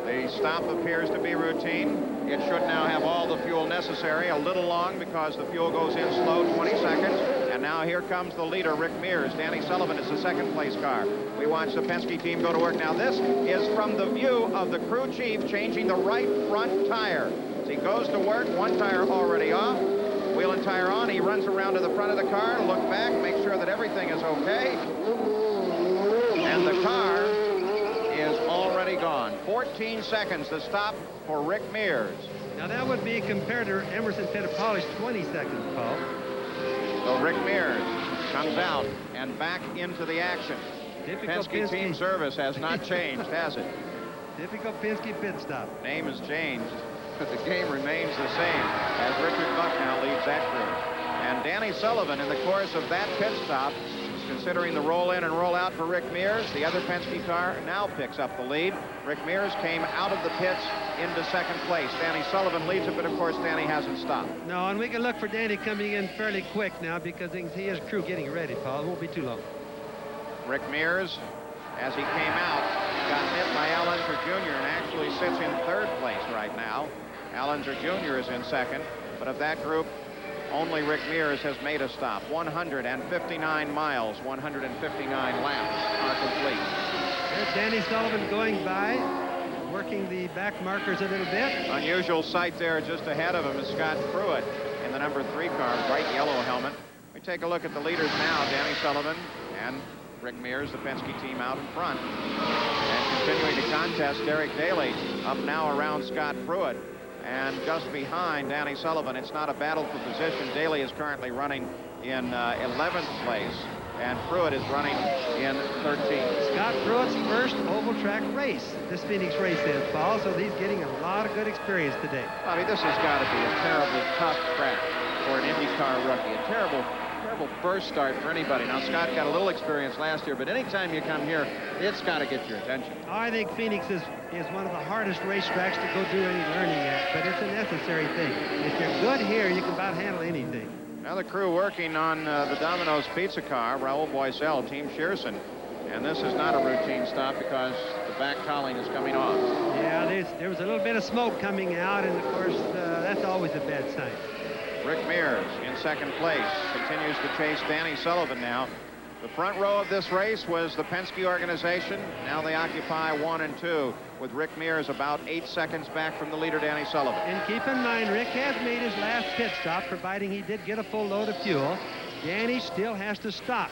The stop appears to be routine. It should now have all the fuel necessary, a little long because the fuel goes in slow, 20 seconds. And now here comes the leader, Rick Mears. Danny Sullivan is the second-place car. We watch the Penske team go to work. Now, this is from the view of the crew chief changing the right front tire. As he goes to work, one tire already off, wheel and tire on. He runs around to the front of the car, look back, make sure that everything is okay. And the car is already gone. 14 seconds to stop for Rick Mears. Now that would be compared to Emerson Fittipaldi's 20 seconds, Paul. So Rick Mears comes out and back into the action. Penske team service has not changed, has it? Typical Penske pit stop. Name has changed, but the game remains the same as Richard Buck now leads that crew. And Danny Sullivan, in the course of that pit stop, considering the roll in and roll out for Rick Mears. The other Penske car now picks up the lead. Rick Mears came out of the pits into second place. Danny Sullivan leads it, but of course Danny hasn't stopped. No, and we can look for Danny coming in fairly quick now because they can see his crew getting ready, Paul. It won't be too long. Rick Mears, as he came out, got hit by Al Unser Jr. and actually sits in third place right now. Al Unser Jr. is in second, but of that group, Only Rick Mears has made a stop. 159 miles, 159 laps are complete. There's Danny Sullivan going by, working the back markers a little bit. Unusual sight there just ahead of him is Scott Pruitt in the number 3 car, bright yellow helmet. We take a look at the leaders now. Danny Sullivan and Rick Mears, the Penske team, out in front. And continuing the contest, Derek Daly up now around Scott Pruitt. And just behind Danny Sullivan, it's not a battle for position. Daly is currently running in 11th place, and Pruitt is running in 13th. Scott Pruitt's first oval track race, this Phoenix race is, Paul, so he's getting a lot of good experience today. Bobby, this has got to be a terribly tough track for an IndyCar rookie. A terrible first start for anybody. Now, Scott got a little experience last year, but anytime you come here, it's got to get your attention. I think Phoenix is one of the hardest racetracks to go do any learning at, but it's a necessary thing. If you're good here, you can about handle anything. Now the crew working on the Domino's pizza car, Raul Boisel, Team Shearson. And this is not a routine stop because the back cowling is coming off. Yeah, there was a little bit of smoke coming out, and of course, that's always a bad sign. Rick Mears in second place, continues to chase Danny Sullivan now. The front row of this race was the Penske organization. Now they occupy 1 and 2, with Rick Mears about 8 seconds back from the leader, Danny Sullivan. And keep in mind, Rick has made his last pit stop, providing he did get a full load of fuel. Danny still has to stop.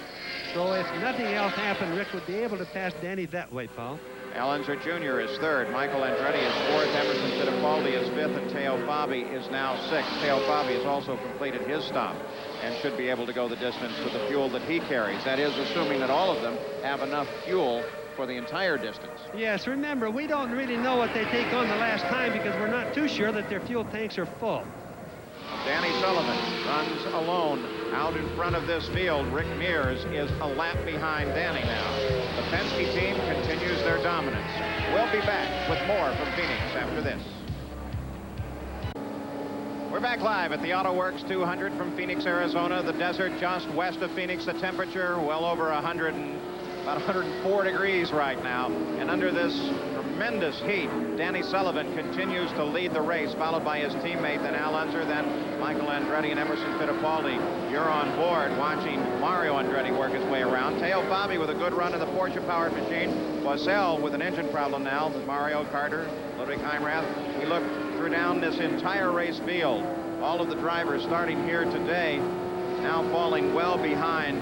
So if nothing else happened, Rick would be able to pass Danny that way, Paul. Al Unser Jr. is third. Michael Andretti is fourth. Emerson Fittipaldi is fifth, and Teo Fabi is now sixth. Teo Fabi has also completed his stop and should be able to go the distance with the fuel that he carries. That is, assuming that all of them have enough fuel for the entire distance. Yes, remember, we don't really know what they take on the last time because we're not too sure that their fuel tanks are full. Danny Sullivan runs alone out in front of this field. Rick Mears is a lap behind Danny now. The Penske team continues their dominance. We'll be back with more from Phoenix after this. We're back live at the Auto Works 200 from Phoenix, Arizona. The desert just west of Phoenix. The temperature well over about 104 degrees right now. And under this tremendous heat, Danny Sullivan continues to lead the race, followed by his teammate, then Al Unser, then Michael Andretti and Emerson Fittipaldi. You're on board watching Mario Andretti work his way around. Teo Fabi with a good run in the Porsche-powered machine. Boisel with an engine problem now. Mario, Carter, Ludwig Heimrath. We look through down this entire race field. All of the drivers starting here today now falling well behind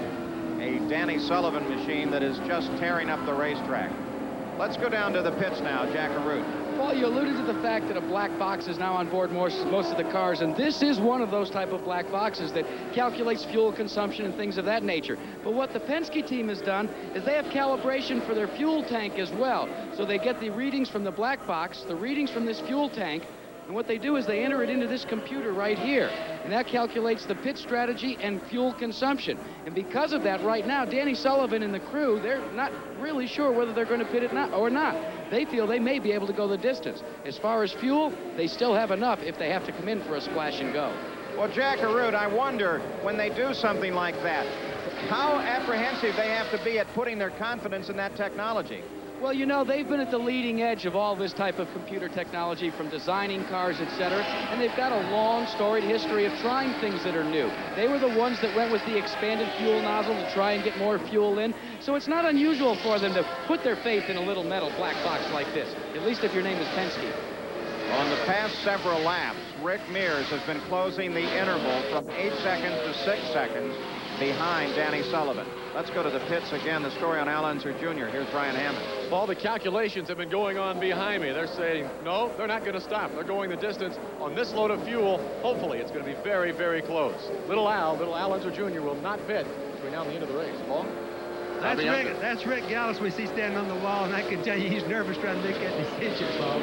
a Danny Sullivan machine that is just tearing up the racetrack. Let's go down to the pits now, Jack Arute. Well, you alluded to the fact that a black box is now on board most of the cars, and this is one of those type of black boxes that calculates fuel consumption and things of that nature. But what the Penske team has done is they have calibration for their fuel tank as well. So they get the readings from the black box, the readings from this fuel tank, and what they do is they enter it into this computer right here. And that calculates the pit strategy and fuel consumption. And because of that, right now, Danny Sullivan and the crew, they're not really sure whether they're going to pit it or not. They feel they may be able to go the distance. As far as fuel, they still have enough if they have to come in for a splash and go. Well, Jack Arute, I wonder, when they do something like that, how apprehensive they have to be at putting their confidence in that technology. Well, you know, they've been at the leading edge of all this type of computer technology, from designing cars, etc., and they've got a long, storied history of trying things that are new. They were the ones that went with the expanded fuel nozzle to try and get more fuel in, so it's not unusual for them to put their faith in a little metal black box like this, at least if your name is Penske. On the past several laps, Rick Mears has been closing the interval from 8 seconds to 6 seconds behind Danny Sullivan. Let's go to the pits again. The story on Al Unser Jr. Here's Brian Hammond. All the calculations have been going on behind me. They're saying, no, they're not going to stop. They're going the distance on this load of fuel. Hopefully, it's going to be very, very close. Little Al Unser Jr. will not pit between now and the end of the race. Paul? That's Rick Gallus we see standing on the wall, and I can tell you he's nervous trying to make that decision, Paul.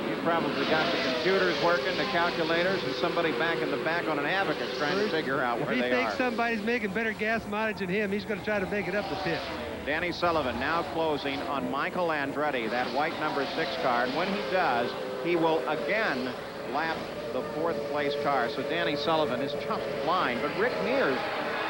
You've probably got the computers working, the calculators, and somebody back in the back on an abacus trying to figure out where they are. If he thinks somebody's making better gas mileage than him, he's going to try to make it up the pit. Danny Sullivan now closing on Michael Andretti, that white number 6 car, and when he does, he will again lap the 4th place car. So Danny Sullivan is just flying, but Rick Mears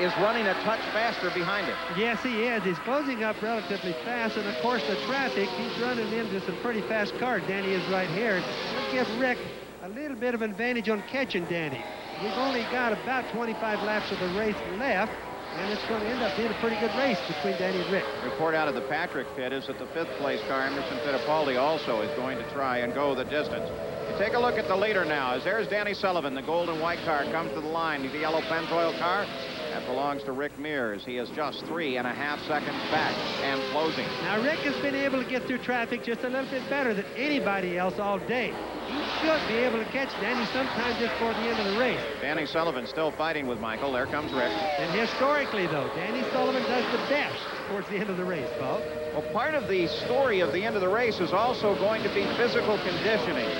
is running a touch faster behind him. Yes, he is. He's closing up relatively fast, and of course the traffic, he's running into some pretty fast cars. Danny is right here. It'll give Rick a little bit of advantage on catching Danny. we've only got about 25 laps of the race left, and it's going to end up being a pretty good race between Danny and Rick. Report out of the Patrick pit is that the 5th place car, Emerson Fittipaldi, also is going to try and go the distance. You take a look at the leader now, as there's Danny Sullivan. The gold and white car comes to the line. The yellow Pennzoil car, that belongs to Rick Mears. He is just 3.5 seconds back and closing. Now, Rick has been able to get through traffic just a little bit better than anybody else all day. He should be able to catch Danny sometime just before the end of the race. Danny Sullivan still fighting with Michael. There comes Rick. And historically, though, Danny Sullivan does the best towards the end of the race, Paul. Well, part of the story of the end of the race is also going to be physical conditioning.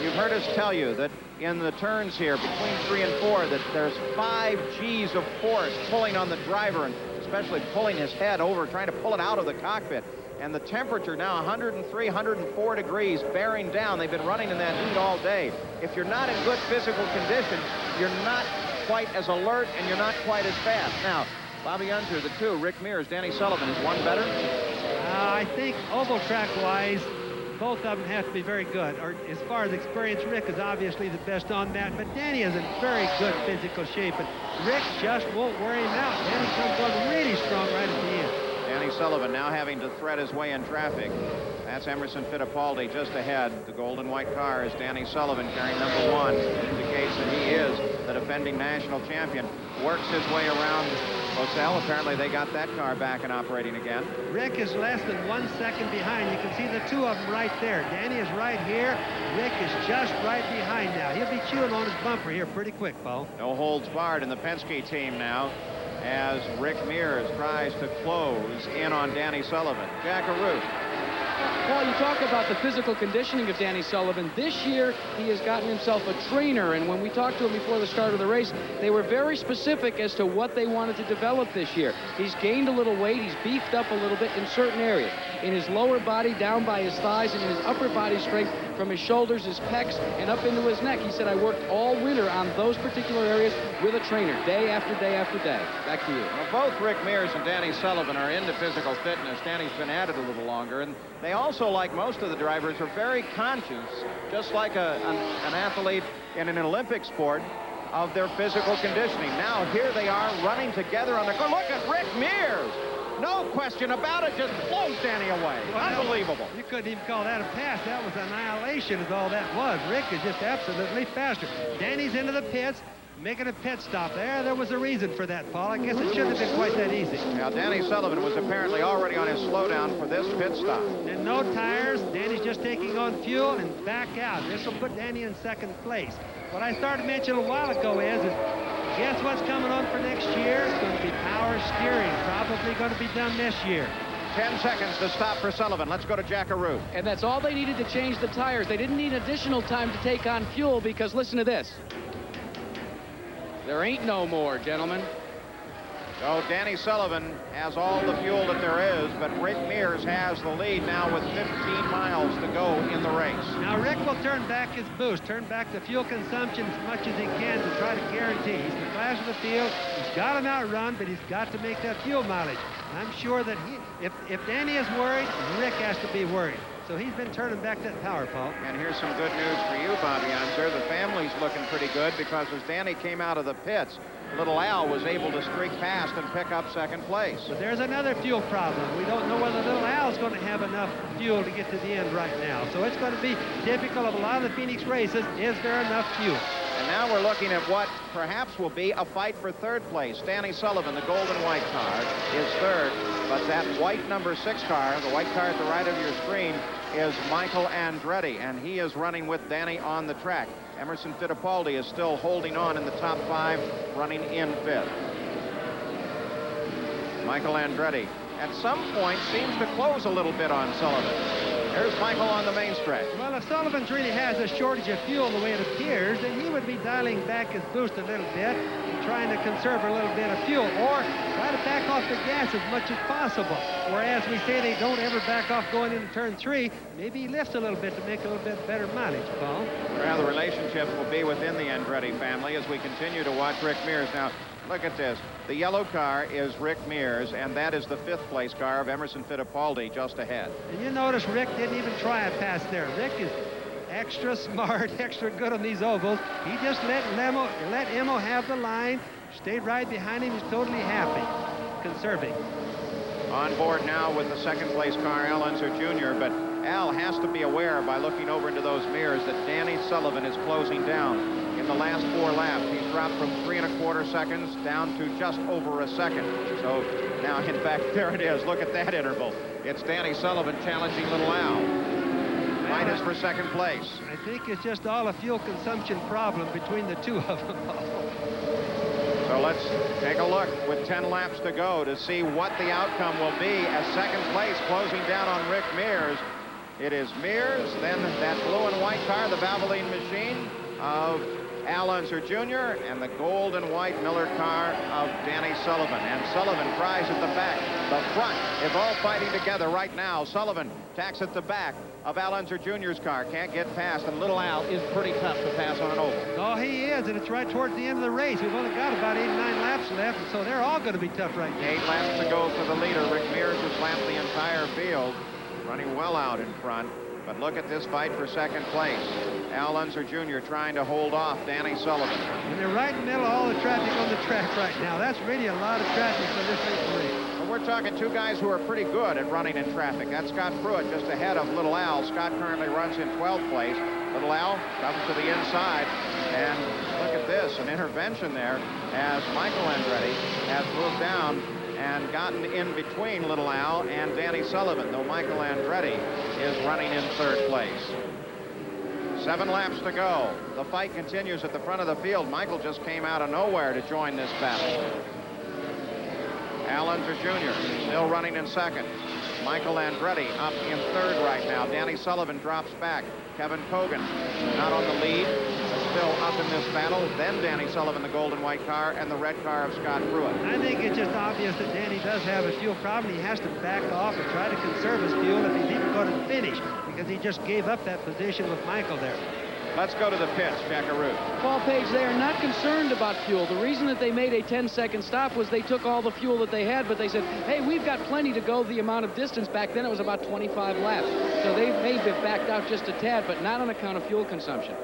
You've heard us tell you that in the turns here between 3 and 4 that there's 5 G's of force pulling on the driver, and especially pulling his head over, trying to pull it out of the cockpit. And the temperature now 103, 104 degrees, bearing down. They've been running in that heat all day. If you're not in good physical condition, you're not quite as alert and you're not quite as fast. Now, Bobby Unser, the 2, Rick Mears, Danny Sullivan, is one better? I think oval track-wise, both of them have to be very good. Or as far as experience, Rick is obviously the best on that, but Danny is in very good physical shape, and Rick just won't wear him out. Danny comes on really strong right at the end. Danny Sullivan now having to thread his way in traffic. That's Emerson Fittipaldi just ahead. The gold and white car is Danny Sullivan carrying number 1. Indicates that he is the defending national champion. Works his way around Rosell. Apparently they got that car back and operating again. Rick is less than 1 second behind. You can see the 2 of them right there. Danny is right here. Rick is just right behind now. He'll be chewing on his bumper here pretty quick, Paul. No holds barred in the Penske team now, as Rick Mears tries to close in on Danny Sullivan. Jack Arute. Paul, you talk about the physical conditioning of Danny Sullivan. This year, he has gotten himself a trainer, and when we talked to him before the start of the race, they were very specific as to what they wanted to develop this year. He's gained a little weight. He's beefed up a little bit in certain areas. In his lower body, down by his thighs, and in his upper body strength from his shoulders, his pecs, and up into his neck. He said, I worked all winter on those particular areas with a trainer, day after day after day. Back to you. Well, both Rick Mears and Danny Sullivan are into physical fitness. Danny's been at it a little longer, and they also, like most of the drivers, are very conscious, just like an athlete in an Olympic sport, of their physical conditioning. Now here they are running together on the car. Look at Rick Mears. No question about it, just blows Danny away. Well, unbelievable. You couldn't even call that a pass. That was annihilation is all that was. Rick is just absolutely faster. Danny's into the pits, making a pit stop there. There was a reason for that, Paul. I guess it shouldn't have been quite that easy. Now, Danny Sullivan was apparently already on his slowdown for this pit stop. And no tires. Danny's just taking on fuel and back out. This will put Danny in second place. What I started mentioning a while ago is guess what's coming on for next year? It's going to be power steering. Probably going to be done this year. 10 seconds to stop for Sullivan. Let's go to Jack Arute. And that's all they needed to change the tires. They didn't need additional time to take on fuel because listen to this. There ain't no more, gentlemen. So Danny Sullivan has all the fuel that there is, but Rick Mears has the lead now with 15 miles to go in the race. Now Rick will turn back his boost, turn back the fuel consumption as much as he can to try to guarantee. He's the class of the field. He's got him outrun, but he's got to make that fuel mileage. I'm sure that if Danny is worried, Rick has to be worried. So he's been turning back that power, Paul. And here's some good news for you, Bobby Unser. The family's looking pretty good because as Danny came out of the pits, little Al was able to streak past and pick up second place. But there's another fuel problem. We don't know whether little Al's going to have enough fuel to get to the end right now. So it's going to be typical of a lot of the Phoenix races. Is there enough fuel? And now we're looking at what perhaps will be a fight for third place. Danny Sullivan, the gold and white car, is third. But that white number 6 car, the white car at the right of your screen, is Michael Andretti, and he is running with Danny on the track. Emerson Fittipaldi is still holding on in the top 5, running in 5th. Michael Andretti, at some point, seems to close a little bit on Sullivan. There's Michael on the main stretch. Well, if Sullivan really has a shortage of fuel the way it appears, then he would be dialing back his boost a little bit and trying to conserve a little bit of fuel, or try to back off the gas as much as possible. Whereas we say they don't ever back off going into turn 3, maybe he lifts a little bit to make a little bit better mileage, Paul. Well, the relationship will be within the Andretti family as we continue to watch Rick Mears. Now, look at this. The yellow car is Rick Mears, and that is the 5th place car of Emerson Fittipaldi just ahead. And you notice Rick didn't even try a pass there. Rick is extra smart, extra good on these ovals. He just let Emo have the line, stayed right behind him. He's totally happy, conserving. On board now with the second place car, Al Unser Jr., but Al has to be aware by looking over into those mirrors that Danny Sullivan is closing down. In the last 4 laps, he's dropped from 3 1/4 seconds down to just over a second. So now, in fact, there it is. Look at that interval. It's Danny Sullivan challenging little Al. Fight is for second place. I think it's just all a fuel consumption problem between the two of them. So let's take a look with 10 laps to go to see what the outcome will be as second place closing down on Rick Mears. It is Mears, then that blue and white car, the Valvoline machine of Al Unser Jr., and the gold and white Miller car of Danny Sullivan. And Sullivan tries at the back. The front is all fighting together right now. Sullivan tacks at the back of Al Unser Jr.'s car. Can't get past, and little Al is pretty tough to pass on an oval. Oh, he is, and it's right towards the end of the race. We've only got about 8 or 9 laps left, and so they're all going to be tough right now. 8 laps to go for the leader. Rick Mears has lapped the entire field, running well out in front. But look at this fight for second place. Al Unser Jr. trying to hold off Danny Sullivan. And they're right in the middle of all the traffic on the track right now. That's really a lot of traffic for this race. Well, we're talking 2 guys who are pretty good at running in traffic. That's Scott Pruitt just ahead of Little Al. Scott currently runs in 12th place. Little Al comes to the inside. And look at this, an intervention there as Michael Andretti has moved down and gotten in between Little Al and Danny Sullivan, though Michael Andretti is running in 3rd place. 7 laps to go. The fight continues at the front of the field. Michael just came out of nowhere to join this battle. Al Unser Jr. still running in 2nd. Michael Andretti up in 3rd right now. Danny Sullivan drops back. Kevin Kogan not on the lead, but still up in this battle. Then Danny Sullivan, the gold and white car, and the red car of Scott Pruitt. I think it's just obvious that Danny does have a fuel problem. He has to back off and try to conserve his fuel if he's even going to finish, because he just gave up that position with Michael there. Let's go to the pits, Jackaroo. Paul Page, they are not concerned about fuel. The reason that they made a 10-second stop was they took all the fuel that they had, but they said, hey, we've got plenty to go the amount of distance. Back then it was about 25 laps. So they may have backed out just a tad, but not on account of fuel consumption.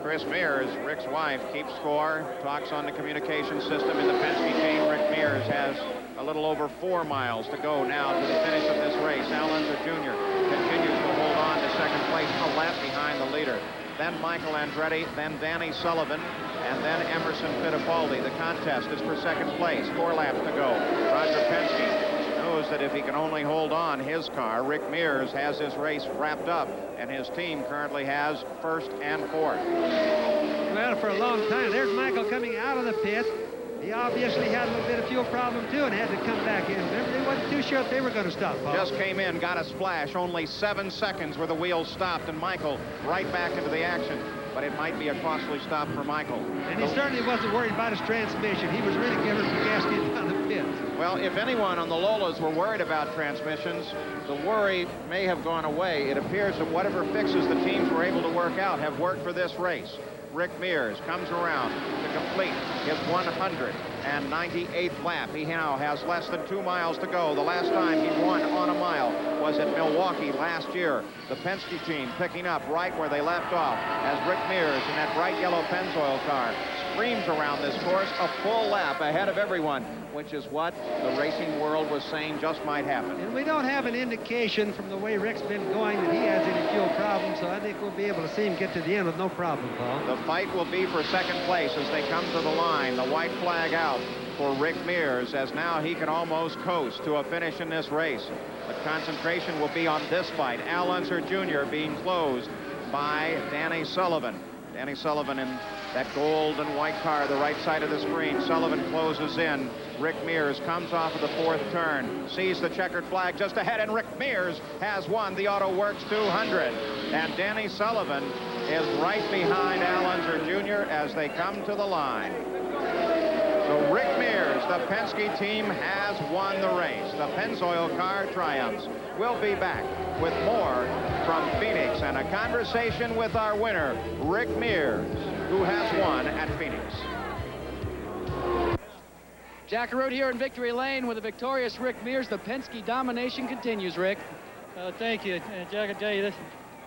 Chris Mears, Rick's wife, keeps score, talks on the communication system in the Penske team. Rick Mears has a little over 4 miles to go now to the finish of this race. Al Unser Jr. continues to hold on to second place, a lap behind the leader. Then Michael Andretti, then Danny Sullivan, and then Emerson Fittipaldi. The contest is for second place. 4 laps to go. Roger Penske knows that if he can only hold on his car, Rick Mears has this race wrapped up, and his team currently has 1st and 4th. Well, for a long time, there's Michael coming out of the pit. He obviously had a little bit of fuel problem, too, and had to come back in. Remember, they wasn't too sure if they were going to stop, Paul. Just came in, got a splash. Only 7 seconds where the wheels stopped, and Michael right back into the action. But it might be a costly stop for Michael. And he certainly wasn't worried about his transmission. He was really giving some gas getting down the pit. Well, if anyone on the Lolas were worried about transmissions, the worry may have gone away. It appears that whatever fixes the teams were able to work out have worked for this race. Rick Mears comes around to complete his 198th lap. He now has less than 2 miles to go. The last time he won on a mile was at Milwaukee last year. The Penske team picking up right where they left off as Rick Mears in that bright yellow Pennzoil car screams around this course a full lap ahead of everyone, which is what the racing world was saying just might happen. And we don't have an indication from the way Rick's been going that he has any fuel problems, so I think we'll be able to see him get to the end with no problem, Paul. The fight will be for second place as they come to the line. The white flag out for Rick Mears, as now he can almost coast to a finish in this race. The concentration will be on this fight. Al Unser Jr. being closed by Danny Sullivan. Danny Sullivan in that gold and white car, the right side of the screen. Sullivan closes in. Rick Mears comes off of the 4th turn, sees the checkered flag just ahead, and Rick Mears has won the Auto Works 200. And Danny Sullivan is right behind Al Unser Jr. as they come to the line. So Rick Mears, the Penske team, has won the race. The Pennzoil car triumphs. We'll be back with more from Phoenix and a conversation with our winner, Rick Mears, who has won at Phoenix. Jackaroo here in Victory Lane with a victorious Rick Mears. The Penske domination continues, Rick. Thank you, Jack. I tell you,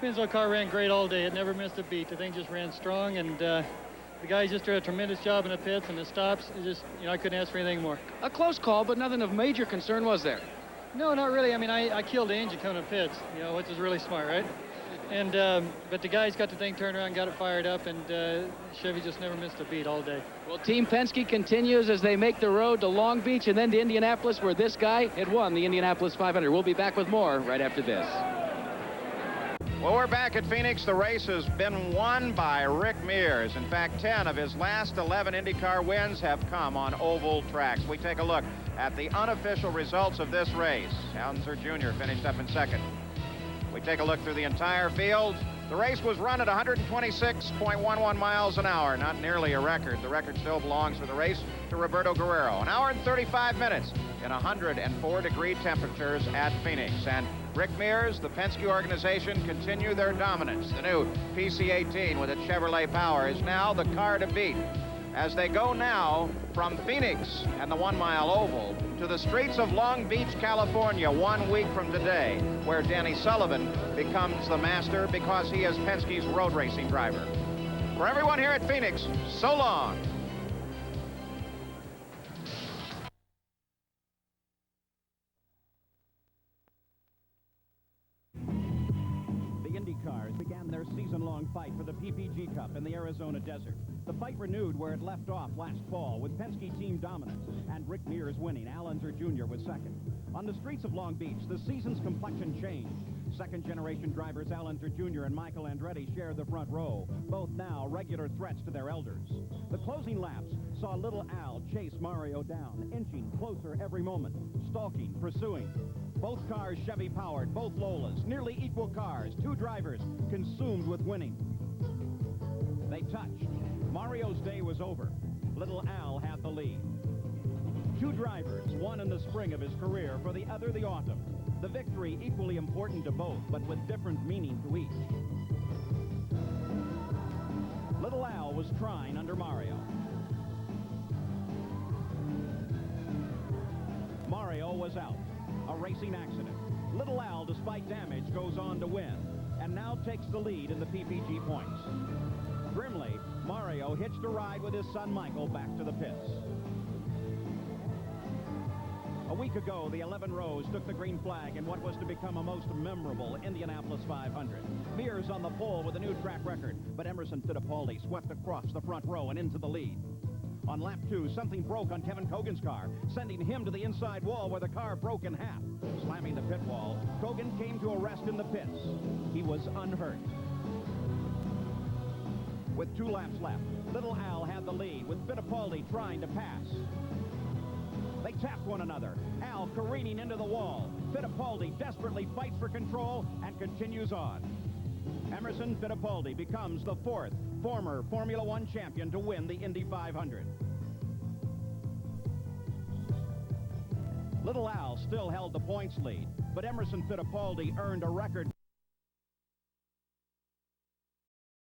Winslow car ran great all day. It never missed a beat. The thing just ran strong, and the guys just did a tremendous job in the pits and the stops. It just, I couldn't ask for anything more. A close call, but nothing of major concern, was there? No, not really. I mean, I killed the engine coming to pits, which is really smart, right? And but the guys got the thing turned around, got it fired up, and Chevy just never missed a beat all day. Well, Team Penske continues as they make the road to Long Beach and then to Indianapolis, where this guy had won the Indianapolis 500. We'll be back with more right after this. Well, we're back at Phoenix. The race has been won by Rick Mears. In fact, 10 of his last 11 IndyCar wins have come on oval tracks. We take a look at the unofficial results of this race. Alonso Jr. finished up in second. We take a look through the entire field. The race was run at 126.11 miles an hour, not nearly a record. The record still belongs for the race to Roberto Guerrero. An hour and 35 minutes in 104-degree temperatures at Phoenix. And Rick Mears, the Penske organization, continue their dominance. The new PC-18 with its Chevrolet power is now the car to beat, as they go now from Phoenix and the 1-mile oval to the streets of Long Beach, California, 1 week from today, where Danny Sullivan becomes the master because he is Penske's road racing driver. For everyone here at Phoenix, so long. Cars began their season-long fight for the PPG Cup in the Arizona desert. The fight renewed where it left off last fall with Penske team dominance and Rick Mears winning. Alonso Jr. was second. On the streets of Long Beach, the season's complexion changed. Second-generation drivers Alonso Jr. and Michael Andretti shared the front row, both now regular threats to their elders. The closing laps saw little Al chase Mario down, inching closer every moment, stalking, pursuing. Both cars Chevy-powered, both Lolas, nearly equal cars, two drivers consumed with winning. They touched. Mario's day was over. Little Al had the lead. Two drivers, one in the spring of his career, for the other the autumn. The victory equally important to both, but with different meaning to each. Little Al was trying under Mario. Mario was out. A racing accident. Little Al, despite damage, goes on to win, and now takes the lead in the PPG points. Grimly, Mario hitched a ride with his son Michael back to the pits. A week ago, the 11 Rows took the green flag in what was to become a most memorable Indianapolis 500. Mears on the pole with a new track record, but Emerson Fittipaldi swept across the front row and into the lead. On lap 2, something broke on Kevin Cogan's car, sending him to the inside wall where the car broke in half. Slamming the pit wall, Cogan came to a rest in the pits. He was unhurt. With 2 laps left, Little Al had the lead, with Fittipaldi trying to pass. They tapped one another, Al careening into the wall. Fittipaldi desperately fights for control and continues on. Emerson Fittipaldi becomes the 4th former Formula One champion to win the Indy 500. Little Al still held the points lead, but Emerson Fittipaldi earned a record